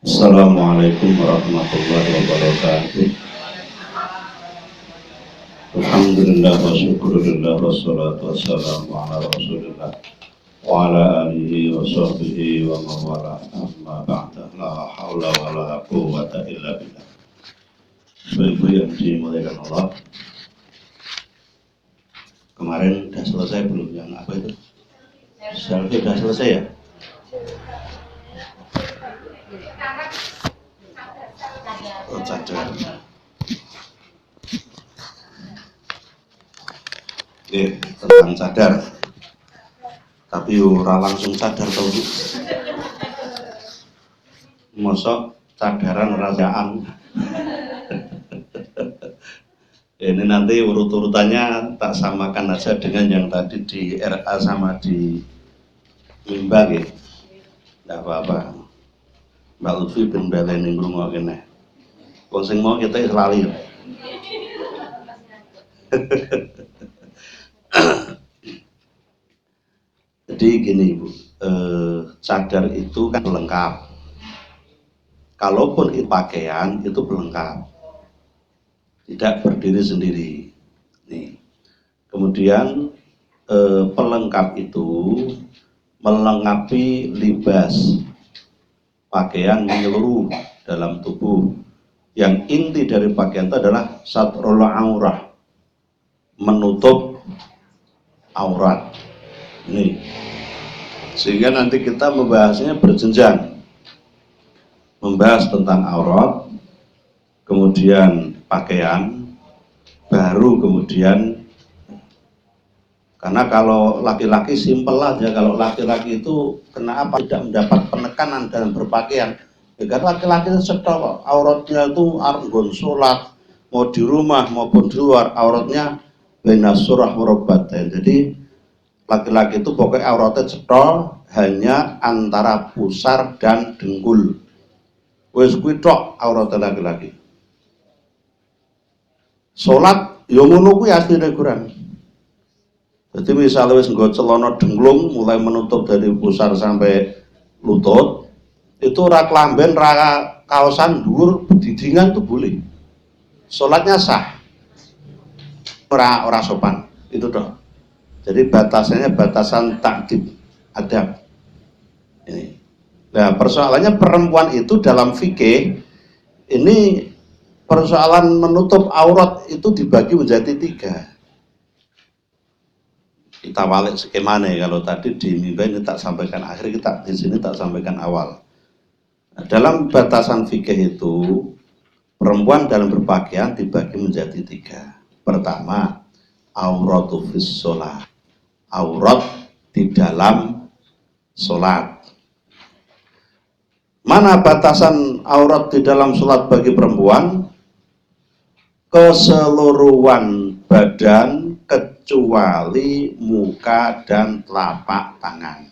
Assalamualaikum warahmatullahi wabarakatuh. Alhamdulillah wa syukurillah wassalatu wassalamu ala rasulillah wa ala alihi wa sahbihi wa mawala amma ba'da la hawla wa la quwwata illa billah. Ibu yang dimuliakan Allah, kemarin sudah selesai belum yang apa itu? Sudah selesai ya? Oh, cadar. Tentang cadar. Tapi ora langsung cadar tau Bu. Mosok cadaran rasaan. Ini nanti urut-urutannya tak samakan aja dengan yang tadi di RA sama di Mimba gitu. Tidak apa-apa. Mbak Lutfi ben baleni ngrungok kene. Wong sing mau kita lali. Jadi gini Bu, cadar itu kan lengkap. Kalaupun itu pakaian itu pelengkap, tidak berdiri sendiri. Nih. Kemudian pelengkap itu melengkapi libas, pakaian menyeluruh dalam tubuh. Yang inti dari pakaian itu adalah satrul aurah, menutup aurat. Nih. Sehingga nanti kita membahasnya berjenjang. Membahas tentang aurat, kemudian pakaian, baru kemudian, karena kalau laki-laki simpel aja, kalau laki-laki itu kenapa tidak mendapat penekanan dalam berpakaian? Ya, karena laki-laki itu cetok, auratnya itu argon sholat, mau di rumah maupun di luar, auratnya benas surah merobatin. Jadi laki-laki itu pokoknya auratnya cetok, hanya antara pusar dan dengkul. Wes kuwi tok auratnya laki-laki. Sholat yo ngono kuwi asline Quran. Jadi misalnya wis nggo celana denglung mulai menutup dari pusar sampai lutut, itu ora klamben, ora kaosan dhuwur, didingan tuh boleh. Sholatnya sah. Ora sopan. Itu toh. Jadi batasannya batasan takdib, adab. Ini. Nah, persoalannya perempuan itu dalam fikih ini persoalan menutup aurat itu dibagi menjadi 3. Kita balik skemanya, kalau tadi di mimba ini tak sampaikan akhir, kita di sini tak sampaikan awal. Nah, dalam batasan fikih itu perempuan dalam berpakaian dibagi menjadi 3. Pertama, auratu fis sholat, aurat di dalam sholat. Mana batasan aurat di dalam sholat bagi perempuan? Keseluruhan badan kecuali muka dan telapak tangan.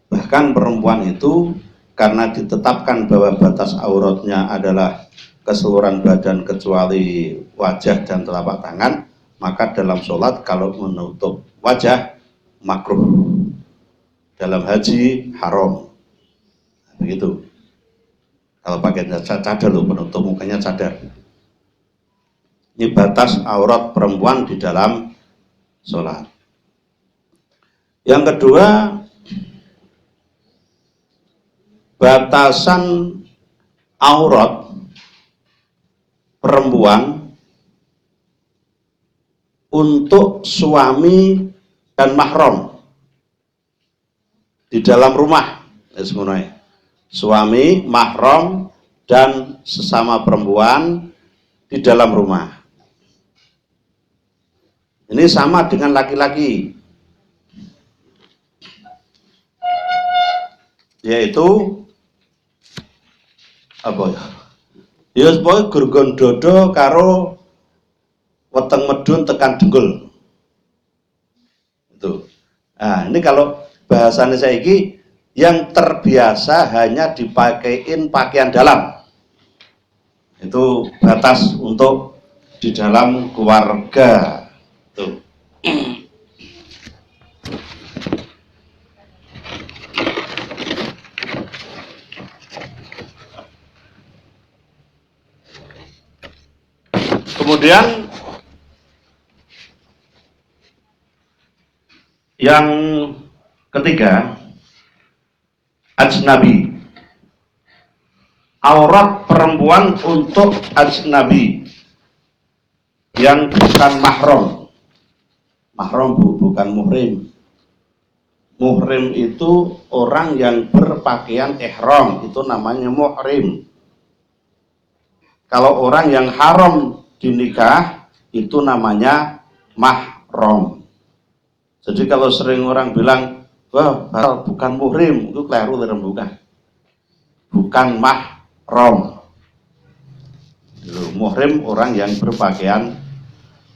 Bahkan perempuan itu karena ditetapkan bahwa batas auratnya adalah keseluruhan badan kecuali wajah dan telapak tangan, maka dalam sholat kalau menutup wajah makruh. Dalam haji haram. Begitu. Kalau pakai cadar loh, penutup mukanya cadar. Ini batas aurat perempuan di dalam sholat. Yang kedua, batasan aurat perempuan untuk suami dan mahram di dalam rumah. Suami, mahram, dan sesama perempuan di dalam rumah. Ini sama dengan laki-laki, yaitu apa ya? Ya sebagai gurgon dodo karo weteng medun tekan dengkul. Itu. Nah, ini kalau bahasannya saiki yang terbiasa hanya dipakaiin pakaian dalam. Itu batas untuk di dalam keluarga. Tuh. Kemudian yang ketiga, ajnabi. Aurat perempuan untuk ajnabi yang bukan mahram. Mahram bukan muhrim. Muhrim itu orang yang berpakaian ihram, itu namanya muhrim. Kalau orang yang haram dinikah, itu namanya mahram. Jadi kalau sering orang bilang, wah bukan muhrim, itu keliru bukan. Bukan mahram. Muhrim orang yang berpakaian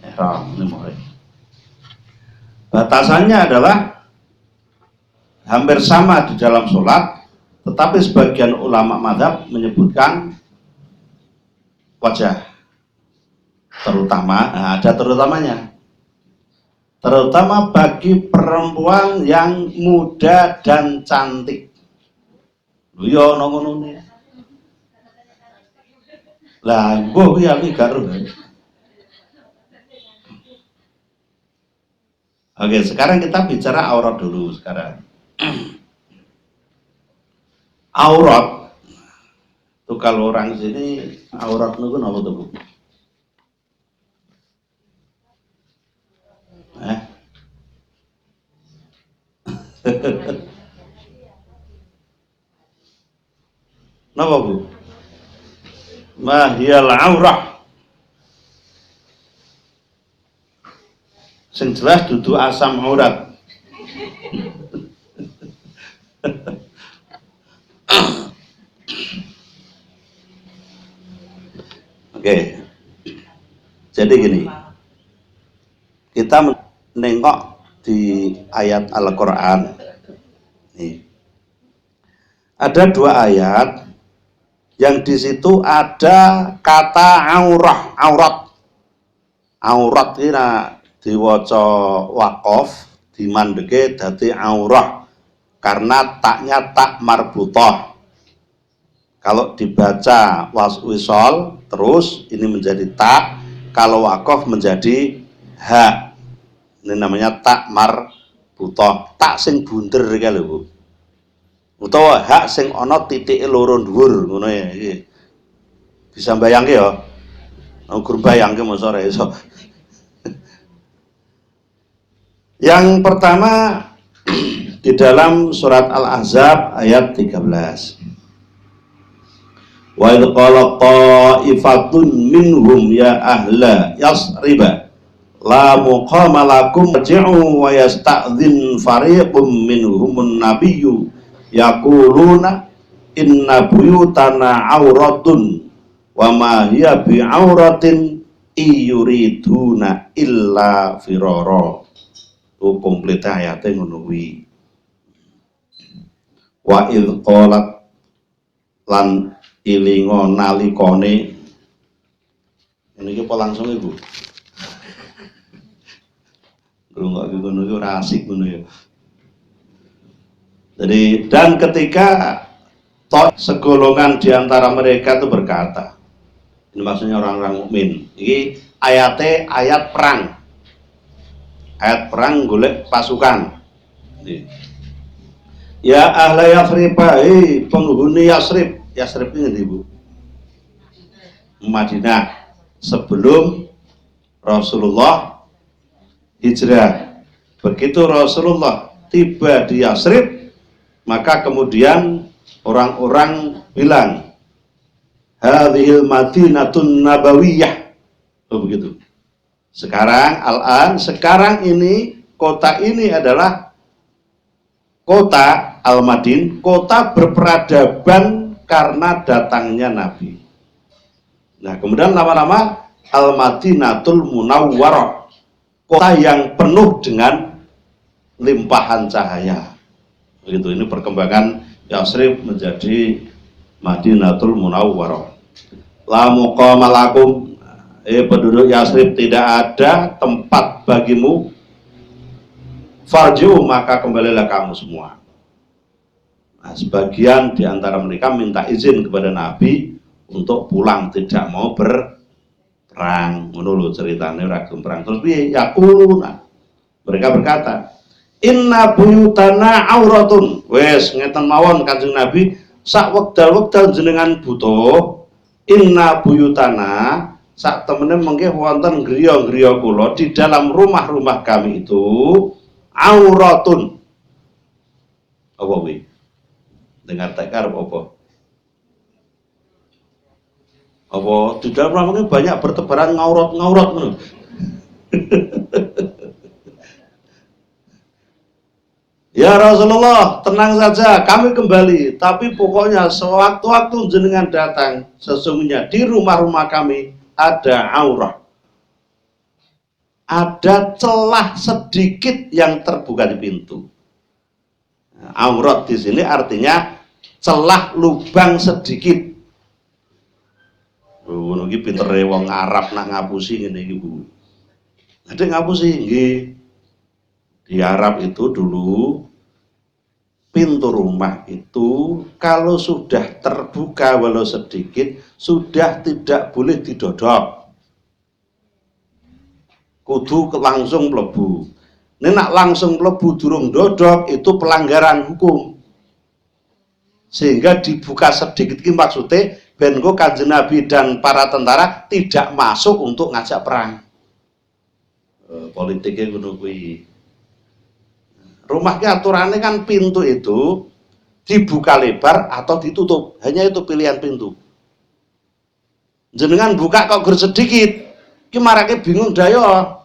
ihram, ini muhrim. Batasannya adalah hampir sama di dalam sholat, tetapi sebagian ulama mazhab menyebutkan wajah. Terutama, ada terutamanya. Terutama bagi perempuan yang muda dan cantik. Yo ngono nih. Lah, mbok ya iki gak. Oke, sekarang kita bicara aurat dulu sekarang. Aurat itu kalau orang sini aurat itu apa tuh, Bu? Napa, Bu? Mahiyal aurah. Sing jelas dudu asam aurat. Oke. Jadi gini. Kita menengok di ayat Al-Qur'an. Nih. Ada dua ayat yang di situ ada kata aurah, aurat. Aurat ini diwaca waqaf, dimandeke dadi aurah karena taknya tak marbutah. Kalau dibaca wisol terus ini menjadi tak, kalau waqaf menjadi ha. Ini namanya tak marbutah, tak sing bunder iki lho, Bu. Utawa hak sing ana titike loro dhuwur ngono ya iki. Bisa mbayangke ya? Gur bayangke mosok ora iso. Yang pertama di dalam surat Al-Ahzab ayat 13. Wa idh qala qa'ifatun minhum ya ahla yasriba la muqama lakum rji'u wa yasta'dhin fariqum minhumun nabiyyu yaquluna inna buyutana auratun wa ma hiya bi'auratin iyuriduna illa firara. Itu komplit ayatnya ngono kuwi. Wa idh qalat lan ilinga nalikane niki apa langsung Ibu? Enggak ngono iki ora asik ngono ya. Jadi dan ketika segolongan di antara mereka itu berkata, ini maksudnya orang-orang mukmin. Ini ayatnya ayat perang. Ayat perang golek pasukan. Ya ahla Yasrib, penghuni Yasrib. Yasrib ini ngendi, Bu? Madinah. Sebelum Rasulullah hijrah. Begitu Rasulullah tiba di Yasrib, maka kemudian orang-orang bilang, hadhil madinatun nabawiyah. Oh begitu. Sekarang ini kota ini adalah kota Al-Madin, kota berperadaban karena datangnya Nabi. Nah, kemudian lama-lama Al-Madinatul Munawwarah, kota yang penuh dengan limpahan cahaya. Begitu, ini perkembangan Yasrib menjadi Madinatul Munawwarah. La muqama lakum, penduduk Yasrib, tidak ada tempat bagimu. Farji'u, maka kembalilah kamu semua. Nah, sebagian di antara mereka minta izin kepada Nabi untuk pulang, tidak mau berperang. perang. Ngono lho ceritane ora gelem perang. Terus piye? Yaquluna. Mereka berkata, "Inna buyutana auratun." Wes ngeten mawon Kanjeng Nabi, sak wekdal-wekdal jenengan butuh, inna buyutana sak temene mengke wonten griya-griya kula di dalam rumah-rumah kami itu auratun. Apa kuwi? Dengar tekar apa? Apa di dalam rumah mungkin banyak bertebaran ngaurat-ngaurat ngono. Ya Rasulullah, tenang saja, kami kembali. Tapi pokoknya sewaktu-waktu jenengan datang, sesungguhnya di rumah-rumah kami ada aurah. Ada celah sedikit yang terbuka di pintu. Aurat di sini artinya celah lubang sedikit. Ngono iki pintere wong Arab nak ngapusi ngene iki, Bu. Ada ngapusi nggih. Di Arab itu dulu pintu rumah itu kalau sudah terbuka walau sedikit sudah tidak boleh didodok. Kudu langsung mlebu. Nek nak langsung mlebu durung dodok itu pelanggaran hukum. Sehingga dibuka sedikit iki maksudnya ben kok Kanjeng Nabi dan para tentara tidak masuk untuk ngajak perang. Politiknya ngono kuwi. Rumahnya aturannya kan pintu itu dibuka lebar atau ditutup, hanya itu pilihan pintu. Jenengan buka kok gur sedikit, ki marake bingung dayo.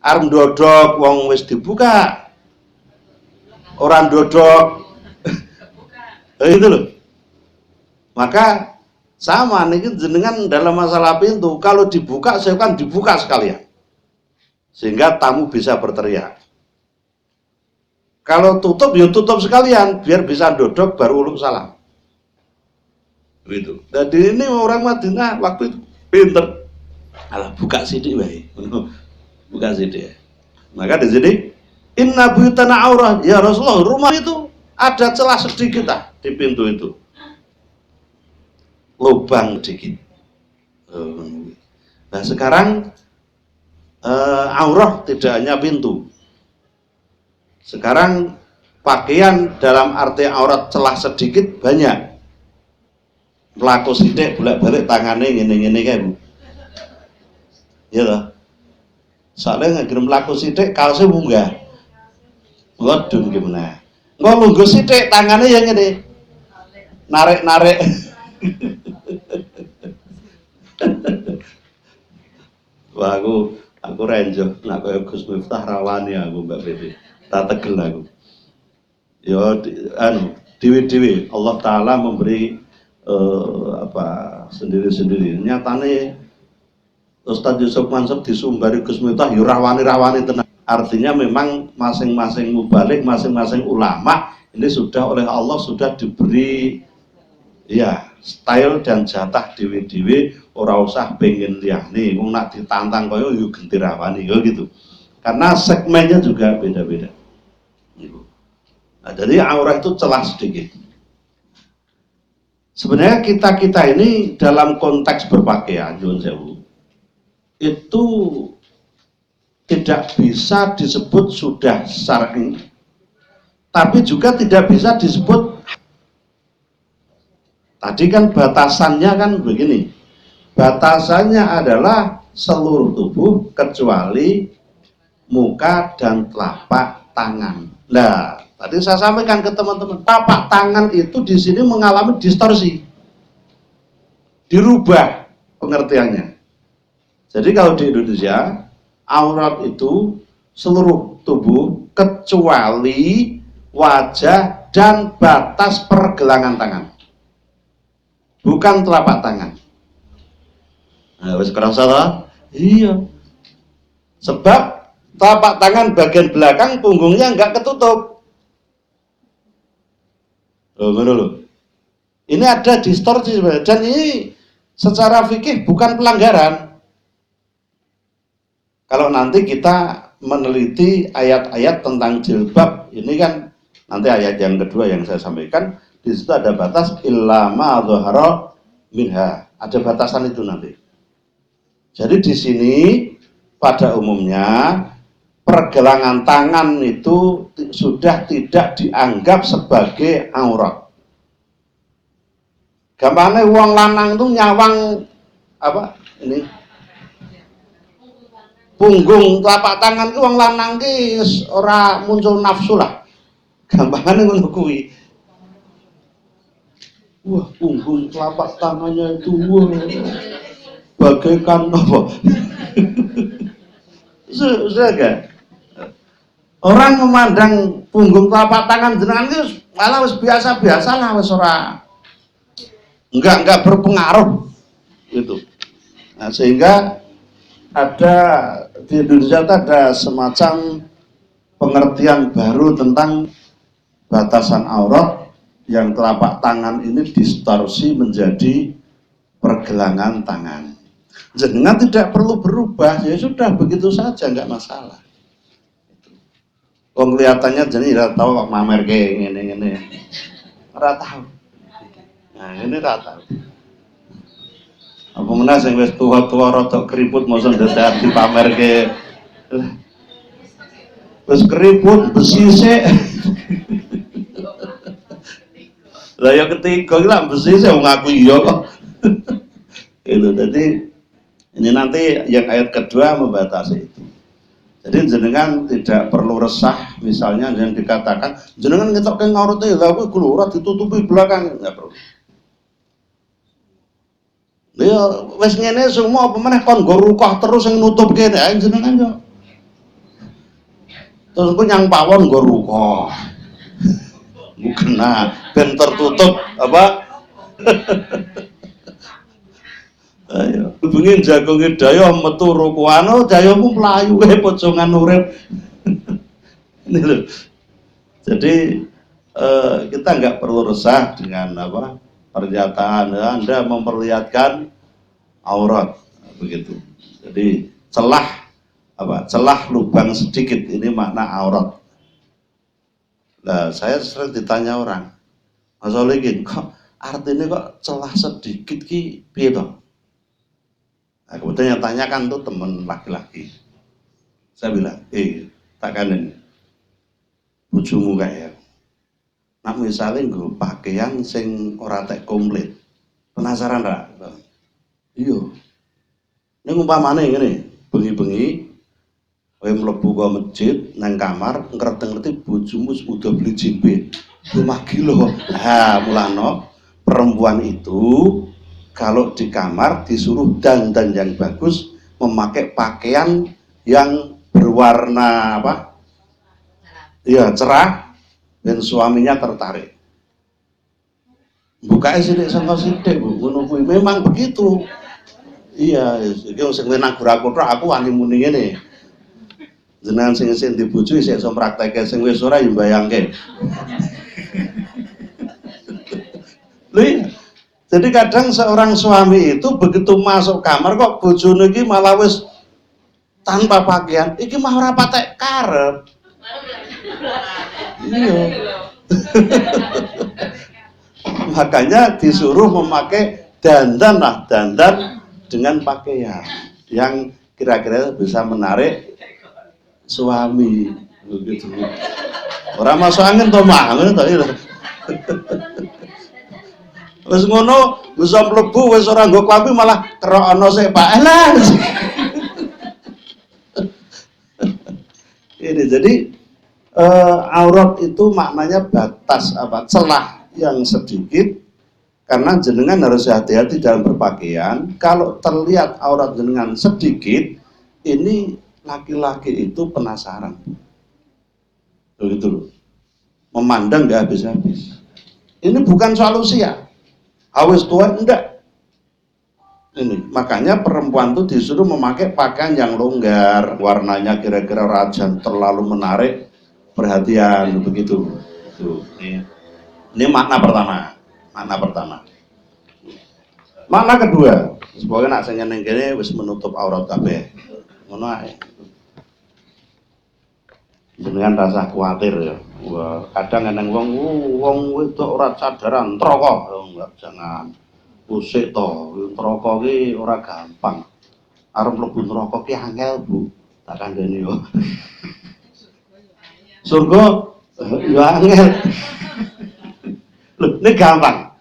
Arep ndodok wong wis dibuka. Orang dodok. Itu loh. Maka sama nih jenengan dalam masalah pintu, kalau dibuka saya kan dibuka sekalian. Sehingga tamu bisa berteriak. Kalau tutup, ya tutup sekalian, biar bisa dodok baru uluk salam. Begitu. Jadi ini orang Madinah waktu itu pinter. Alah buka sidik baik, buka sidik. Maka di sini, inna buyutana aurah, ya Rasulullah, rumah itu ada celah sedikit di pintu itu, lubang sedikit. Nah sekarang aurah tidak hanya pintu. Sekarang pakaian dalam arti aurat celah sedikit banyak. Melaku sidik bolak-balik tangannya ngene-ngene kayak Bu. Iya toh. Soalnya nggak melaku sidik kaosnya munggah. Waduh gimana? Nggak lungguh sidik tangannya yang ini. Narik-narik. Wah aku renjo nak koyo Gus Miftah rawani aku Mbak Bebe. Tak tegel aku. Ya dewi-dewi Allah Ta'ala memberi sendiri-sendiri. Nyatane Ustadz Yusuf Mansur disumbari Gus Miftah ya rawani-rawani tenang. Artinya memang masing-masing mubalik, masing-masing ulama ini sudah oleh Allah sudah diberi ya style dan jatah dewi-dewi ora usah pengen liyane wong nak ditantang koyo yo genti rawani yo gitu. Karena segmennya juga beda-beda. Nah, jadi aurah itu celah sedikit. Sebenarnya kita ini dalam konteks berpakaian, Yun Sewu, itu tidak bisa disebut sudah syar'i, tapi juga tidak bisa disebut. Tadi kan batasannya kan begini, batasannya adalah seluruh tubuh kecuali muka dan telapak tangan. Nah, tadi saya sampaikan ke teman-teman, telapak tangan itu di sini mengalami distorsi, dirubah pengertiannya. Jadi kalau di Indonesia, aurat itu seluruh tubuh kecuali wajah dan batas pergelangan tangan, bukan telapak tangan. Nah, sekarang salah? Iya. Sebab telapak tangan bagian belakang punggungnya nggak ketutup. Loh. Ini ada distorsi sebenarnya. Dan ini secara fikih bukan pelanggaran. Kalau nanti kita meneliti ayat-ayat tentang jilbab, ini kan nanti ayat yang kedua yang saya sampaikan, di situ ada batas illa ma dhahara minha. Ada batasan itu nanti. Jadi di sini pada umumnya pergelangan tangan itu sudah tidak dianggap sebagai aurat. Gampangnya wong lanang itu nyawang apa ini punggung telapak tangan ki wong lanang ki ora muncul nafsu lah. Gampangane ngono kuwi. Wah, punggung telapak tangannya itu bagaikan apa? Sudah. Orang memandang punggung telapak tangan jenengan itu malah wis biasa-biasa lah, wis ora enggak berpengaruh gitu. Nah, sehingga ada di Indonesia ada semacam pengertian baru tentang batasan aurat yang telapak tangan ini distorsi menjadi pergelangan tangan. Jenengan tidak perlu berubah, ya sudah begitu saja, enggak masalah. Wong kelihatannya jadi tidak tahu kok mamer kayak ngene-ngene. Ora tahu. Nah, ini ora tahu. Apa meneh sing wis tuwa-tuwa rada keriput mosok dadak dipamerke. Wis keriput besi sik. Lah ya ketiga iki lah besi sik wong aku iya kok. Itu tadi ini nanti yang ayat kedua membatasi itu. Jadi jenengan tidak perlu resah, misalnya yang dikatakan jenengan ngetok ke ngaurate lha kuwi glurat ditutupi belakang, enggak perlu. Ya wis ngene semua apa meneh kon nggo rukoh terus sing nutup kene ae jenengan yo. Terus ku nyang pawon nggo rukoh. Kena ben tertutup apa? Ayo, bengi jagonge daya metu rukuano, dayamu mlayu pocongan urip. Ini loh. Jadi kita nggak perlu resah dengan apa pernyataan Anda memperlihatkan aurat begitu. Jadi celah lubang sedikit ini makna aurat. Nah, saya sering ditanya orang, Mas Olikin, kok artinya kok celah sedikit ki piye toh? Nah, kemudian yang tanyakan tuh teman laki-laki. Saya bilang, tak kanen bojomu kayak nak misalnya gue pakaian sing ora tek komplit. Penasaran ra? Iya. Ini umpamane ngene, bengi-bengi kowe mlebu ke masjid nang kamar ngerti-ngerti bojomu udah beli jilbab. Rumah gila. Nah, mulano perempuan itu kalau di kamar disuruh dandan yang bagus, memakai pakaian yang berwarna apa? Ya, cerah dan suaminya tertarik. Bukanya sidik sama sidik, Bu. Memang begitu. Iya, iki sing nang gura-gura aku wani muni ngene. Jenengan sing dibojo isih iso praktekke sing wis ora ya mbayangke. Jadi kadang seorang suami itu begitu masuk kamar kok bojone iki malah wis tanpa pakaian, iki mah ora patek karep. Iya. Makanya disuruh memakai dandan dengan pakaian yang kira-kira bisa menarik suami begitu. Orang masuk angin to mah, ngono to. Wis ngono, wis mlebu wis ora nggo klambi malah kerokno sik Pak. Lah. Ini jadi aurat itu maknanya batas apa? Celah yang sedikit, karena jenengan harus hati-hati dalam berpakaian. Kalau terlihat aurat jenengan sedikit, ini laki-laki itu penasaran. Begitu loh. Memandang nggak habis-habis. Ini bukan soal usia. Awis tua enggak. Ini makanya perempuan itu disuruh memakai pakaian yang longgar, warnanya kira-kira rajan, terlalu menarik perhatian begitu. Tuh, ini makna pertama. Makna kedua, sebagai nak sing ngene kene wis menutup aurat kabeh. Ngono ae. Jenengan rasa kuatir ya. Wah, kadang eneng wong wedok ora sadaran troko. Enggak, jangan. Usik to, neraka ki ora gampang. arep mlebu neraka ki angel, Bu. Tak kandhani yo. Surga yo angel. Loh, ini gampang.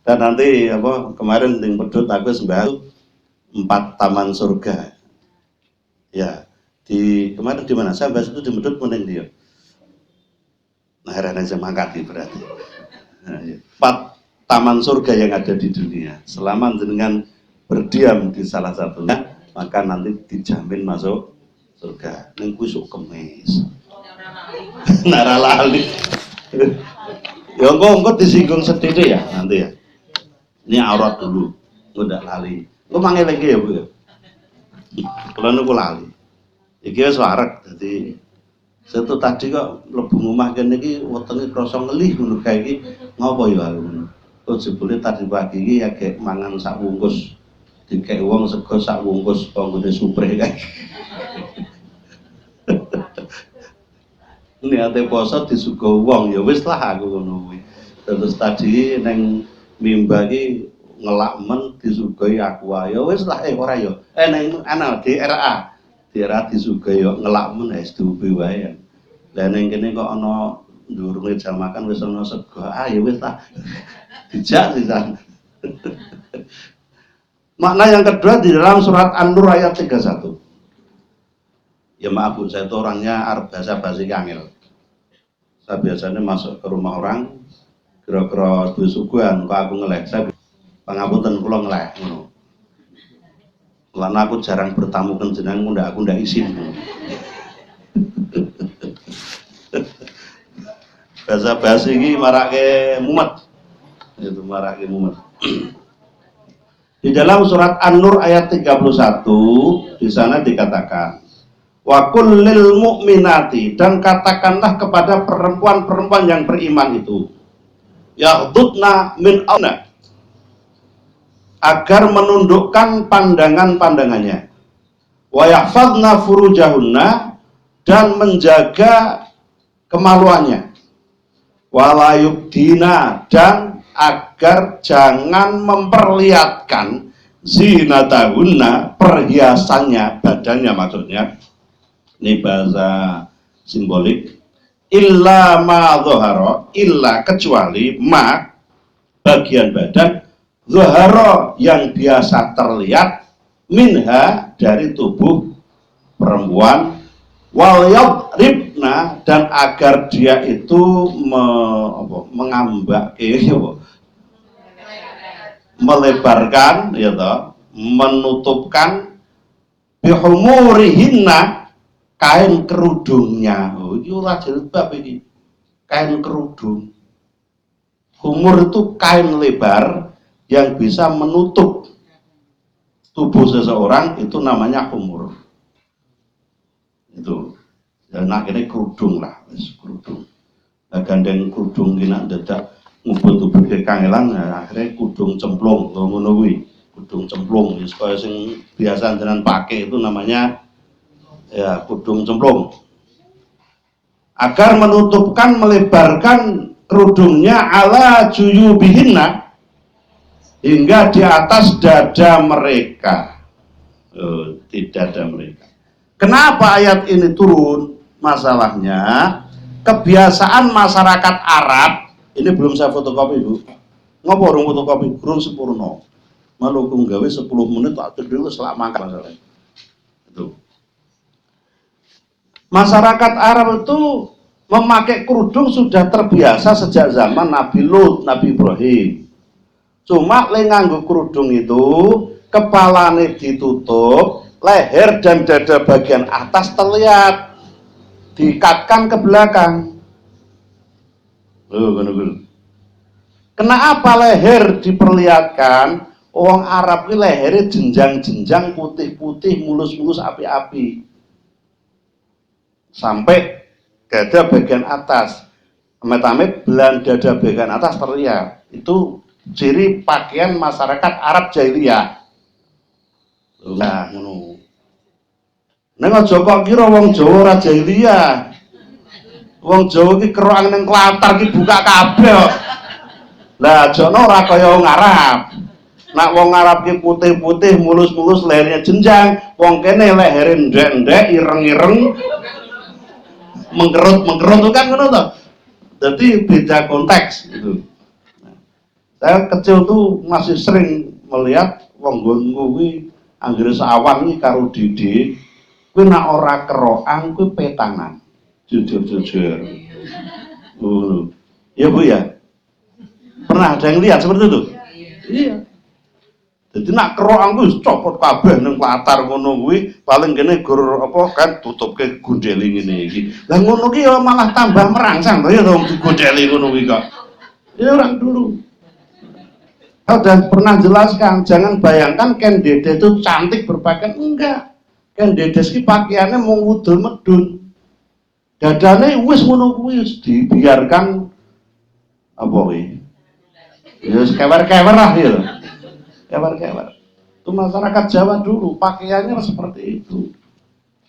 Dan nanti apa kemarin di pedut aku sembah 4 taman surga. Ya, di kemarin di mana? Saya bahas itu di pedut mending dia. Nah, heran aja mangkat berarti. Nah, ya. 4 taman surga yang ada di dunia. Selama dengan berdiam di salah satunya, maka nanti dijamin masuk surga. Ning kusuk kemis. Nara lali. Ya engko disinggung sedikit ya nanti ya. Ini aurat dulu. Udah lali. Engko mangke lagi ya, Bu ya. Kalau niku lali. Iki wis wareg dadi setu tadi kok mlebu omah kene iki wetenge krasa ngelih ngono kae iki ngopo ya aku ngono. Kok jebule tadi pagi iki ya gek mangan sak wungkus. Dikek wong sego sak wungkus konggone supre kae. Niate poso disuguh wong ya wis lah aku ngono kuwi. Terus tadi neng mimba iki ngelak men disuguhi aku ya wis lah ora ya. Neng ana DRA. DRA disuguhi ya ngelak men SDUB wae. Lah ning kene kok ana ndurunge jam makan wis ana sego. Ya wis lah. Dijak sisan. Makna yang kedua di dalam surat An-Nur ayat 31. Ya maaf Bu, saya itu orangnya arep basa-basi angel. Saya biasanya masuk ke rumah orang, kira-kira duwe suguhan, kok aku ngeleh. Saya pangapunten kula ngeleh ngono. Lan aku jarang bertamu kan jenengan aku ndak izin. Basa-basi iki marake mumet. Itu marake mumet. Di dalam surat An-Nur ayat 31 di sana dikatakan wa kullil mu'minati, dan katakanlah kepada perempuan-perempuan yang beriman itu yaghdudna min auna, agar menundukkan pandangan-pandangannya, wa yahfadna furujahunna, dan menjaga kemaluannya, wa la yubdina, dan agar jangan memperlihatkan zinatahunna, perhiasannya, badannya maksudnya. Ini bahasa simbolik. Illa ma dhahara, illa kecuali ma bagian badan, dhahara yang biasa terlihat, minha dari tubuh perempuan, wal yadribna, dan agar dia itu mengambak melebarkan ya toh, menutupkan bihumurihinna, kain kerudungnya. Oh, ini ora jilbab ini. Kain kerudung. Humur itu kain lebar yang bisa menutup tubuh seseorang, itu namanya humur. Itu. Dan akhirnya kerudung lah, kerudung. Nah, gandeng kerudung kena dadak ngubut tubuh ke kangelan, nah, akhirnya kudung cemplung, ngono kuwi. Kudung cemplung, supaya sing biasa jenengan pakai itu namanya ya kudung cemplung, agar menutupkan, melebarkan kerudungnya ala juyubihinna, hingga di atas dada mereka. Di dada mereka. Kenapa ayat ini turun? Masalahnya kebiasaan masyarakat Arab ini, belum saya fotokopi Bu. Ngopo urung fotokopi? Kurang sempurna. Malu gawe 10 menit tak dulu selama masalah itu. Masyarakat Arab itu memakai kerudung sudah terbiasa sejak zaman Nabi Lut, Nabi Ibrahim. Cuma nganggo kerudung itu kepalanya ditutup, leher dan dada bagian atas terlihat, diikatkan ke belakang. Kenapa leher diperlihatkan? Orang Arab ini lehernya jenjang-jenjang, putih-putih, mulus-mulus, api-api. Sampai dada bagian atas, amit-amit belan dada bagian atas terlihat. Itu ciri pakaian masyarakat Arab jahiliyah. Nah, ngono. Nek aja kok kira wong Jawa ora jahiliyah. Wong Jawa iki kerokan ning Klatar iki buka kabeh kok. Lah aja ora kaya wong Arab. Nak wong Arab ki putih-putih, mulus-mulus, lehernya jenjang, wong kene lehere ndek-ndek, ireng-ireng, mengkerut-mengkerut kan ngono to. Jadi beda konteks gitu. Saya kecil tuh masih sering melihat wong kuwi anggere sawan iki karo Didi, kuwi nak ora kerokan kuwi petangan. Jujur-jujur. Iya Bu ya. Pernah ada yang lihat seperti itu? Iya. Jadi nak kerokan kuwi copot kabeh ning latar ngono kuwi, paling kene gur apa kan tutupke gundeli ngene iki. Lah ngono ki ya malah tambah merangsang to ya to digondeli ngono kuwi kok. Ya orang dulu. Dan pernah jelaskan, jangan bayangkan Ken Dede itu cantik berpakaian, enggak. Ken Dede ki pakaiannya mau ngudul medun. Dadane wis ngono kuwi dibiarkan apa kuwi? Ya kewer-kewer lah ya. Kewer-kewer. Itu masyarakat Jawa dulu pakaiannya seperti itu.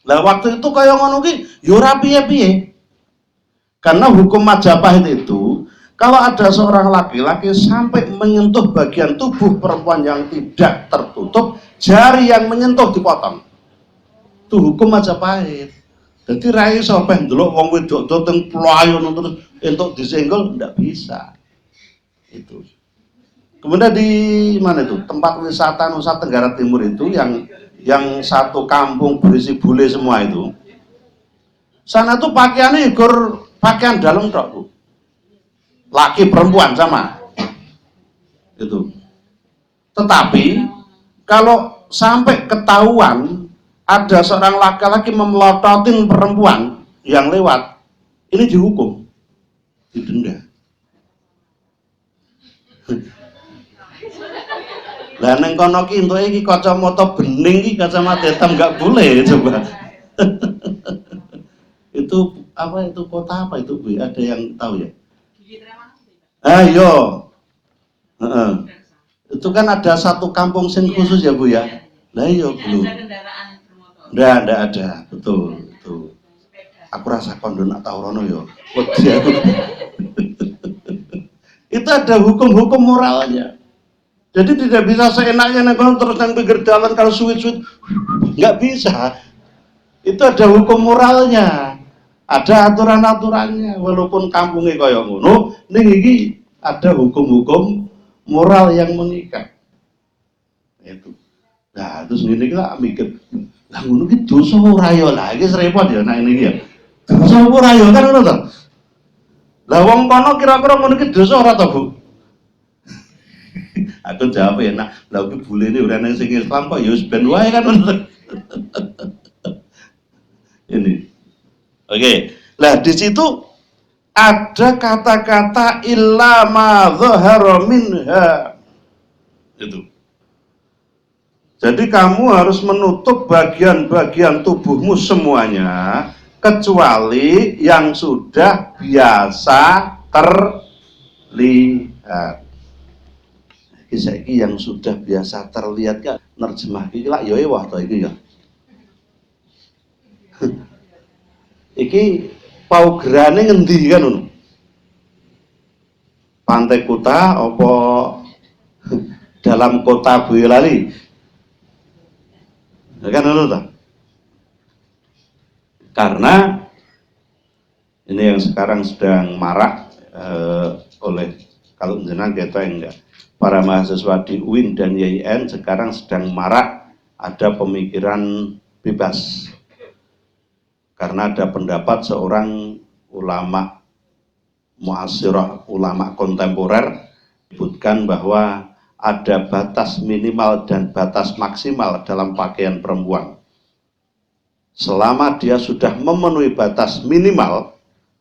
Lah waktu itu kaya ngono ki ya ora piye-piye. Karena hukum Majapahit itu kalau ada seorang laki-laki sampai menyentuh bagian tubuh perempuan yang tidak tertutup, jari yang menyentuh dipotong. Itu hukum Majapahit. Jadi ra iso peh ndelok wong wedok teng pelayon terus entuk disenggol ndak bisa. Itu. Kemudian di mana itu? Tempat wisata Nusa Tenggara Timur itu yang satu kampung berisi bule semua itu. Sana tuh pakaiannya ikut pakaian dalam tok, Bu. Laki perempuan sama itu. Tetapi kalau sampai ketahuan ada seorang laki-laki memelototin perempuan yang lewat, ini dihukum, didenda. Lah neng kono ki entuk iki kacamata bening iki kacamata hitam enggak boleh coba. Itu apa itu kota apa itu Bu? Ada yang tahu ya? Ayo. Itu kan ada satu kampung sing khusus ya Bu ya. Lah iya belum. Ndak ada. Betul. Aku rasa kondo nak tau rono ya. Itu ada hukum-hukum moralnya. Jadi tidak bisa seenaknya nengok terus nang pinggir jalan kalau suwit-suwit, nggak bisa. Itu ada hukum moralnya, ada aturan-aturannya. Walaupun kampungnya kaya ngono, ning iki ada hukum-hukum moral yang mengikat. Itu. Nah, terus ngene iki lak mikir, lah ngono ki dosa ora ya lah, iki repot ya nek iki ya. Dosa ora ya kan ngono to. Lah wong kono kira-kira ngono ki dosa ora to, Bu? Aku jawab ya, nah, lah iki bulene ora nang sing Islam kok ya wis ben wae kan. Ini. Oke. Lah di situ ada kata-kata illa ma dhahara minha. Itu. Jadi kamu harus menutup bagian-bagian tubuhmu semuanya kecuali yang sudah biasa terlihat. Saiki yang sudah biasa terlihat kan nerjemah iki lak ya ewah to iki ya. Iki paugerane ngendi kan ngono? Pantai Kuta apa dalam kota Boyolali? Kan ngono ta? Karena ini yang sekarang sedang marak oleh kalau jenengan kita enggak para mahasiswa di UIN dan YIN sekarang sedang marak ada pemikiran bebas karena ada pendapat seorang ulama muasirah, ulama kontemporer menyebutkan bahwa ada batas minimal dan batas maksimal dalam pakaian perempuan. Selama dia sudah memenuhi batas minimal,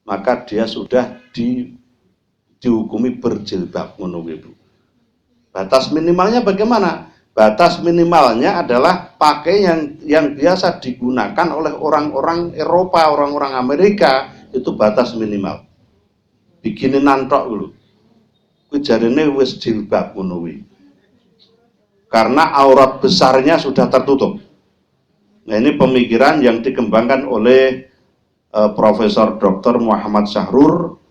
maka dia sudah dihukumi berjilbab menurut Ibu. Batas minimalnya bagaimana? Batas minimalnya adalah pakaian yang biasa digunakan oleh orang-orang Eropa, orang-orang Amerika, itu batas minimal. Bikinin nantok dulu. Kuwi jarene wis jilbab ngono kuwi. Karena aurat besarnya sudah tertutup. Nah, ini pemikiran yang dikembangkan oleh Profesor Dr. Muhammad Syahrur.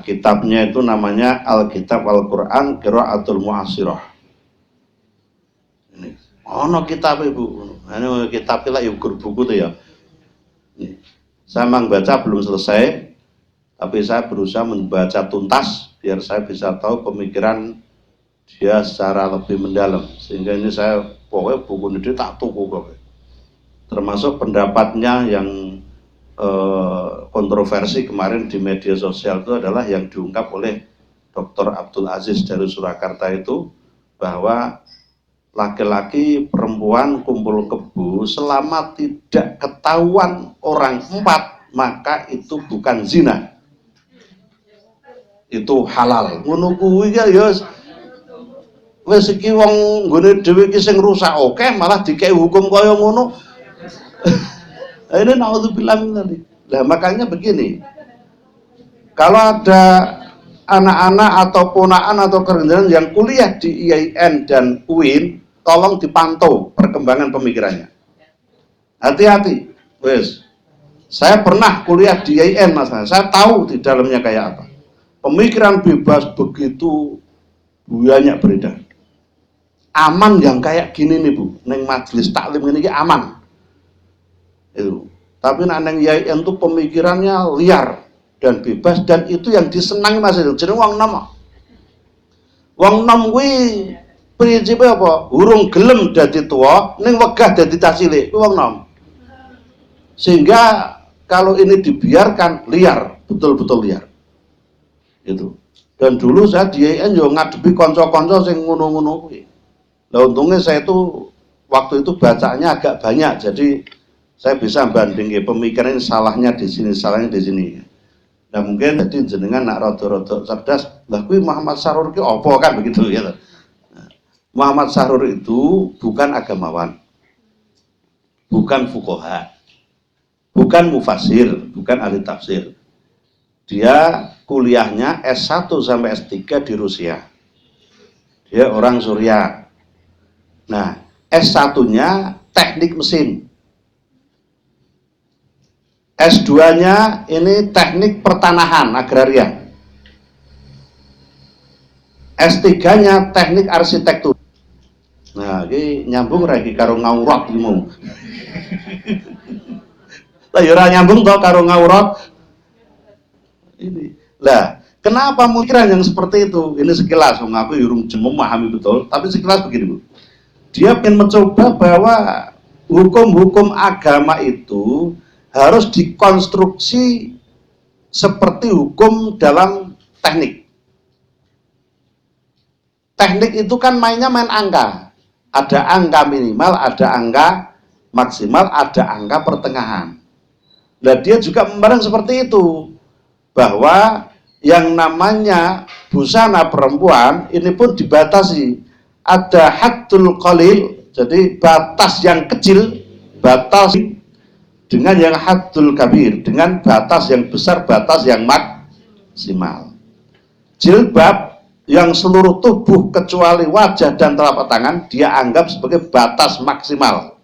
Kitabnya itu namanya Alkitab Al-Quran Qiraatul Mu'asirah. Ono kitab Bu. Anu kitab lah ya ukur buku tuh ya. Saya memang baca belum selesai, tapi saya berusaha membaca tuntas biar saya bisa tahu pemikiran dia secara lebih mendalam. Sehingga ini saya pokoknya buku ini tak tuku kok. Termasuk pendapatnya yang kontroversi kemarin di media sosial itu adalah yang diungkap oleh Dr. Abdul Aziz dari Surakarta itu, bahwa laki-laki perempuan kumpul kebo selama tidak ketahuan orang empat maka itu bukan zina, itu halal. Ngono kuwi ya wis iki wong nggone dhewe iki sing rusak oke malah dikei hukum kaya ngono. Ini naudzubillah min. Nah, makanya begini. Kalau ada anak-anak atau ponaan atau kerendahan yang kuliah di IAIN dan UIN, tolong dipantau perkembangan pemikirannya. Hati-hati. Wes. Saya pernah kuliah di IAIN, Mas. Saya tahu di dalamnya kayak apa. Pemikiran bebas begitu banyak beredar. Aman yang kayak gini nih, Bu. Neng majelis taklim ini aman. Itu. Tapi neng IAIN itu pemikirannya liar dan bebas, dan itu yang disenangi Mas itu. Jeneng wong nom. Wong nom kuwi prinsipe apa? Urung gelem dadi tuwa, ning wegah dadi cah cilik. Kuwi wong nom. Sehingga kalau ini dibiarkan liar, betul-betul liar. Itu. Dan dulu saya di IAIN yo ngadepi kanca-kanca sing ngono-ngono kuwi. Lah untungnya saya itu waktu itu bacanya agak banyak, jadi saya bisa bandingin pemikiran salahnya di sini, salahnya di sini. Nah mungkin jadi jenengan nak rada-rada cerdas, lah kuwi Muhammad Sahrur ki apa kan begitu ya. Nah, Muhammad Sahrur itu bukan agamawan, bukan fuqaha, bukan mufasir, bukan ahli tafsir. Dia kuliahnya S1 sampai S3 di Rusia. Dia orang Suriah. Nah, S1-nya teknik mesin. S2-nya ini teknik pertanahan agraria. S3-nya teknik arsitektur. Nah, ini nyambung lagi karo ngaurat ilmu. Lah ya ora nyambung toh karo ngaurat. Ini. Lah, kenapa pemikiran yang seperti itu? Ini sekilas, aku urung memahami betul, tapi sekilas begini, Bu. Dia ingin mencoba bahwa hukum-hukum agama itu harus dikonstruksi seperti hukum dalam teknik. Teknik itu kan mainnya main angka. Ada angka minimal, ada angka maksimal, ada angka pertengahan. Nah, dia juga memandang seperti itu, bahwa yang namanya busana perempuan ini pun dibatasi. Ada haddul qalil, jadi batas yang kecil, batas dengan yang haddul kabir, dengan batas yang besar, batas yang maksimal. Jilbab yang seluruh tubuh kecuali wajah dan telapak tangan dia anggap sebagai batas maksimal.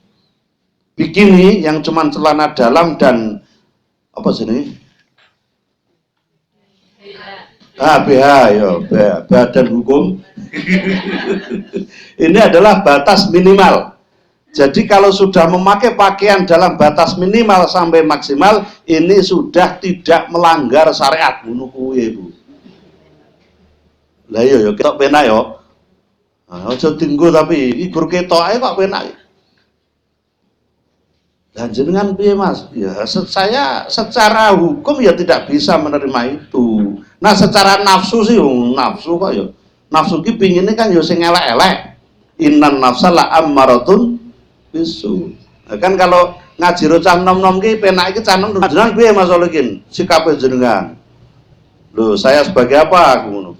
Bikini yang cuma celana dalam dan apa sih ini? BH ya, badan hukum. Ini adalah batas minimal. Jadi kalau sudah memakai pakaian dalam batas minimal sampai maksimal, ini sudah tidak melanggar syariat. Ngono kuwi, Bu. Lah iya ya ketok penak ya. Aja tinggu tapi iki gur ketok ae kok penak. Dan jenengan piye Mas? Ya saya secara hukum ya tidak bisa menerima itu. Nah secara nafsu sih nafsu kok ya. Nafsu ki pingine kan ya sing elek-elek. Innan nafsa la ammaratun bisu. Nah, kan kalau ngaji rocah nom-nom ki penak iki canem jenengan piye Mas Olikin? Sikape jenengan. Loh, saya sebagai apa aku ngono?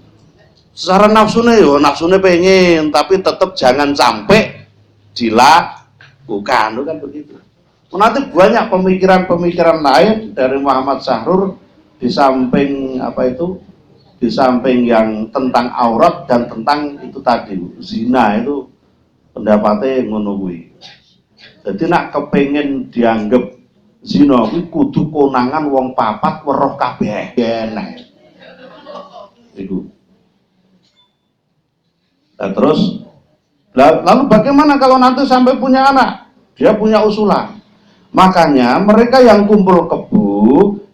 Secara nafsune yo nafsune pengen, tapi tetap jangan sampai dilakukan, kan begitu. Nanti banyak pemikiran-pemikiran lain dari Muhammad Sahrur di samping apa itu, di samping yang tentang aurat dan tentang itu tadi zina itu pendapatnya ngono kuwi. Jadi nak kepengen dianggap zina kuwi kudu konangan wong papat weruh kabeh enak. Iku. Nah, terus Lalu bagaimana kalau nanti sampai punya anak? Dia punya usulan. Makanya mereka yang kumpul kebo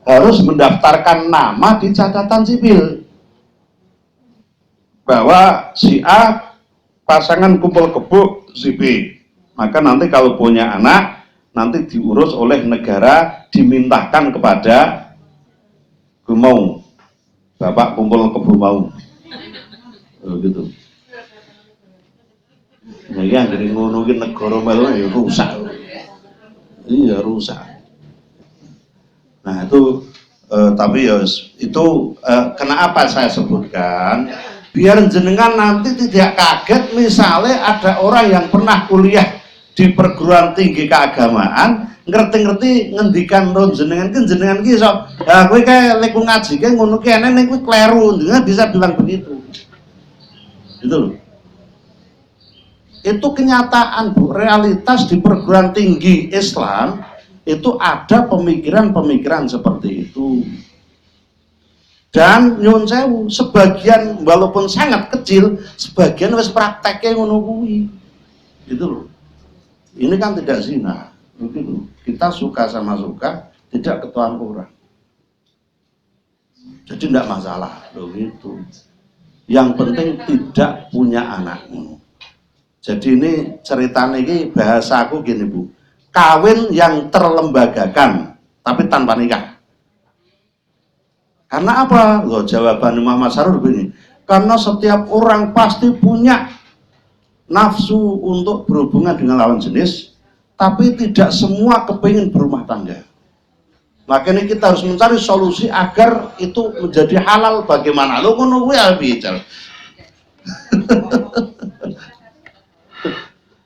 harus mendaftarkan nama di catatan sipil bahwa si A pasangan kumpul kebo si B. Maka nanti kalau punya anak, nanti diurus oleh negara, dimintakan kepada Gumau, Bapak kumpul kebo mau. Gitu. Nah, yang jadi ngono ki negara melu ya rusak. Iya rusak. Nah itu tapi ya itu kenapa saya sebutkan biar jenengan nanti tidak kaget misalnya ada orang yang pernah kuliah di perguruan tinggi keagamaan ngerti-ngerti ngendikan ron jenengan ki iso ya kowe kae lek ngaji ki ngono ki ene kowe kleru jenengan bisa bilang begitu. Itu loh. Itu kenyataan Bu, realitas di perguruan tinggi Islam itu ada pemikiran-pemikiran seperti itu. Dan nyun sewu, sebagian walaupun sangat kecil, sebagian wis prakteknya ngono kuwi. Gitu loh. Ini kan tidak zina. Begitu. Kita suka sama suka, tidak ketuaan orang. Jadi tidak masalah loh gitu. Yang penting tidak punya anakmu. Jadi ini ceritanya ini bahasa aku gini Bu, kawin yang terlembagakan tapi tanpa nikah. Karena apa? Loh, jawaban Muhammad Sarur begini, karena setiap orang pasti punya nafsu untuk berhubungan dengan lawan jenis, tapi tidak semua kepingin berumah tangga. Makanya kita harus mencari solusi agar itu menjadi halal. Bagaimana? Lo ngono kuwi bicara.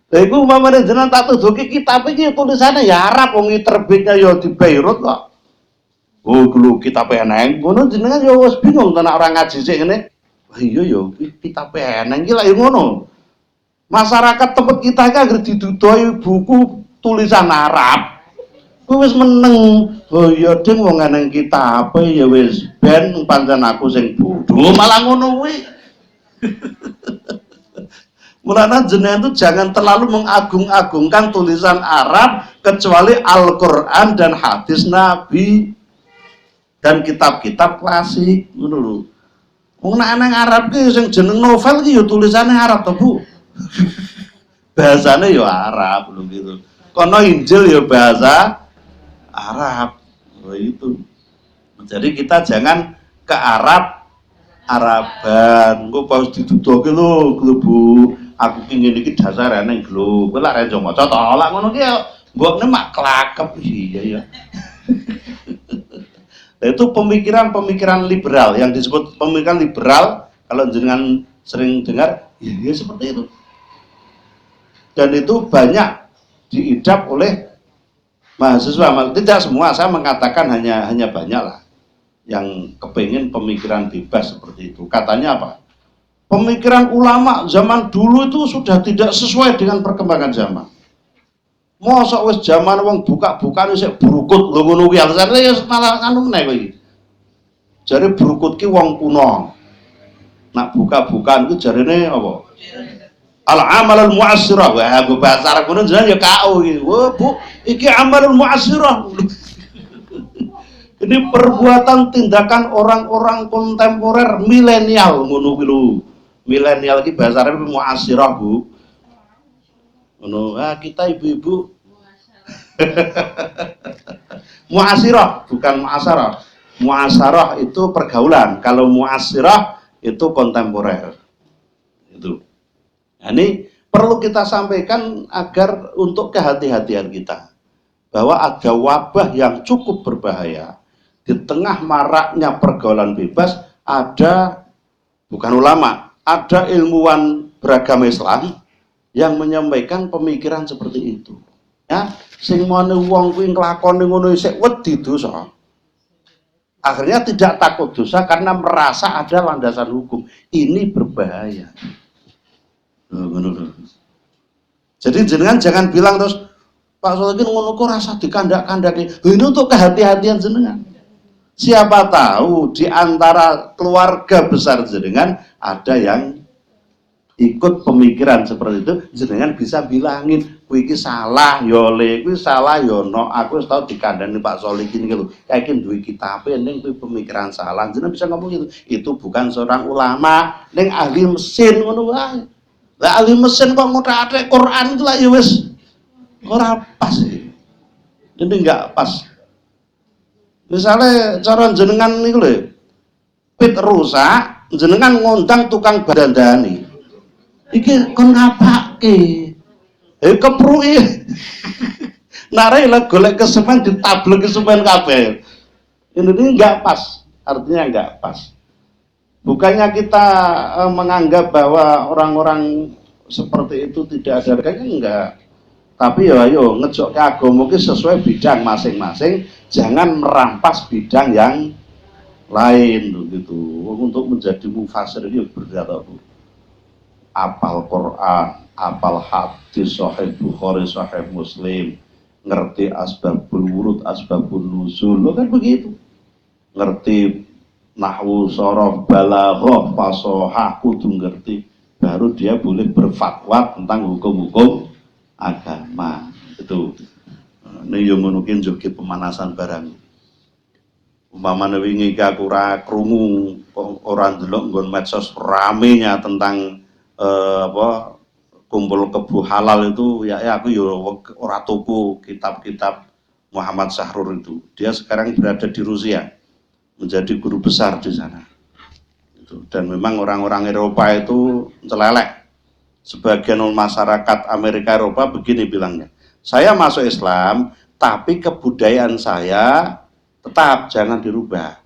Lha iku umpamane jenengan tak tuduki kitab iki tulisannya ya Arab wong terbitnya ya di Beirut kok. Oh, lho kitab eneng. Ngono jenengan ya wis bingung tenan orang ngaji sik ngene. Wah iya ya kitab eneng iki lha ya ngono. Masyarakat tempat kita iki anggere didudoi buku tulisan Arab. Kuwi wis meneng. Oh iya ding wong eneng kitab ya wis ben pancen aku sing bodho malah ngono kuwi. Mulanya jenengan itu jangan terlalu mengagung-agungkan tulisan Arab kecuali Al-Quran dan hadis Nabi dan kitab-kitab klasik. Wong nek nang Arab ki sing jeneng novel ki ya tulisannya Arab to Bu. Bahasane ya Arab lho gitu. Kono Injil ya bahasa Arab. Itu. Jadi kita jangan ke Araban. Engko pas didudoke lho Bu. Aku ingin iki dasar eneng lho. Kowe lak rejo maca to lak ngono ki mbokne mak klakep iya ya. Nah, itu pemikiran-pemikiran liberal yang disebut pemikiran liberal kalau jenengan sering dengar ya seperti itu. Dan itu banyak diidap oleh mahasiswa. Tidak semua, saya mengatakan hanya banyak lah yang kepingin pemikiran bebas seperti itu. Katanya apa? Pemikiran ulama zaman dulu itu sudah tidak sesuai dengan perkembangan zaman. Mosok wis zaman wong buka-bukaan sik brukut lho ngono kuwi alasane ya malah anu meneh kowe iki. Jare brukut ki wong kuno. Nak buka-bukaan ku jarene apa? Al-amal al-mu'assirah. Wah, bahasa Arab ngono jenengan ya KO iki. Wah, Bu, iki amalul mu'assirah. Ini perbuatan tindakan orang-orang kontemporer milenial ngono kuwi lho. Milenial iki bahasa Arab mu'assirah Bu. Ngono, kita ibu-ibu mu'assirah bukan mu'assarah. Mu'assarah itu pergaulan, kalau mu'assirah itu kontemporer. Itu. Nah, ini perlu kita sampaikan agar untuk kehati-hatian kita bahwa ada wabah yang cukup berbahaya di tengah maraknya pergaulan bebas. Ada bukan ulama, ada ilmuwan beragama Islam yang menyampaikan pemikiran seperti itu. Ya, sing mone wong kuwi nglakoni ngono isih wedi dosa. Akhirnya tidak takut dosa karena merasa ada landasan hukum. Ini berbahaya. Jadi jenengan jangan bilang terus Pak Solikin ngono kok rasa dikandak-kandaki. Ini untuk kehati-hatian jenengan. Siapa tahu di antara keluarga besar jenengan ada yang ikut pemikiran seperti itu, jenengan bisa bilangin, kuwi iki salah ya le, kuwi salah ya no. Aku wis tau dikandani Pak Solikin iki lho. Yakin duwe kitabe ning kuwi pemikiran salah. Jenengan bisa ngomong gitu. Itu bukan seorang ulama, ning ahli mesin ngono wae. Lah ahli mesin kok ngutak-atik Quran itu lah ya wis ora pas iki. Ini enggak pas. Misalnya cara jenengan niku lho, pit rusak, jenengan ngundang tukang badandani. Iki kon ngapake? Kepruki. Nare lah golek kesemen ditablek kesemen kabeh. Ini enggak pas, artinya enggak pas. Bukannya kita menganggap bahwa orang-orang seperti itu tidak ada harganya, enggak. Tapi ya ayo ngejok ke agama ki sesuai bidang masing-masing, jangan merampas bidang yang lain gitu. Untuk menjadi mufasir itu berbeda. Apal Quran, apal hadis, sahih Bukhari, sahih Muslim, ngerti asbabul wurud, asbabul nuzul, lo kan begitu. Ngerti nahwu, sorof, balaghah, fasohah, kudu ngerti, baru dia boleh berfatwa tentang hukum-hukum agama. Itu. Ini yang mungkin juga pemanasan barang. Umpamane wingi aku ora krungu ora ndelok nggon medsos ramenya tentang kumpul kebu halal itu ya aku ora tuku kitab-kitab Muhammad Sahrur itu. Dia sekarang berada di Rusia, menjadi guru besar di sana. Dan memang orang-orang Eropa itu celelek. Sebagian masyarakat Amerika Eropa begini bilangnya, saya masuk Islam, tapi kebudayaan saya tetap jangan dirubah.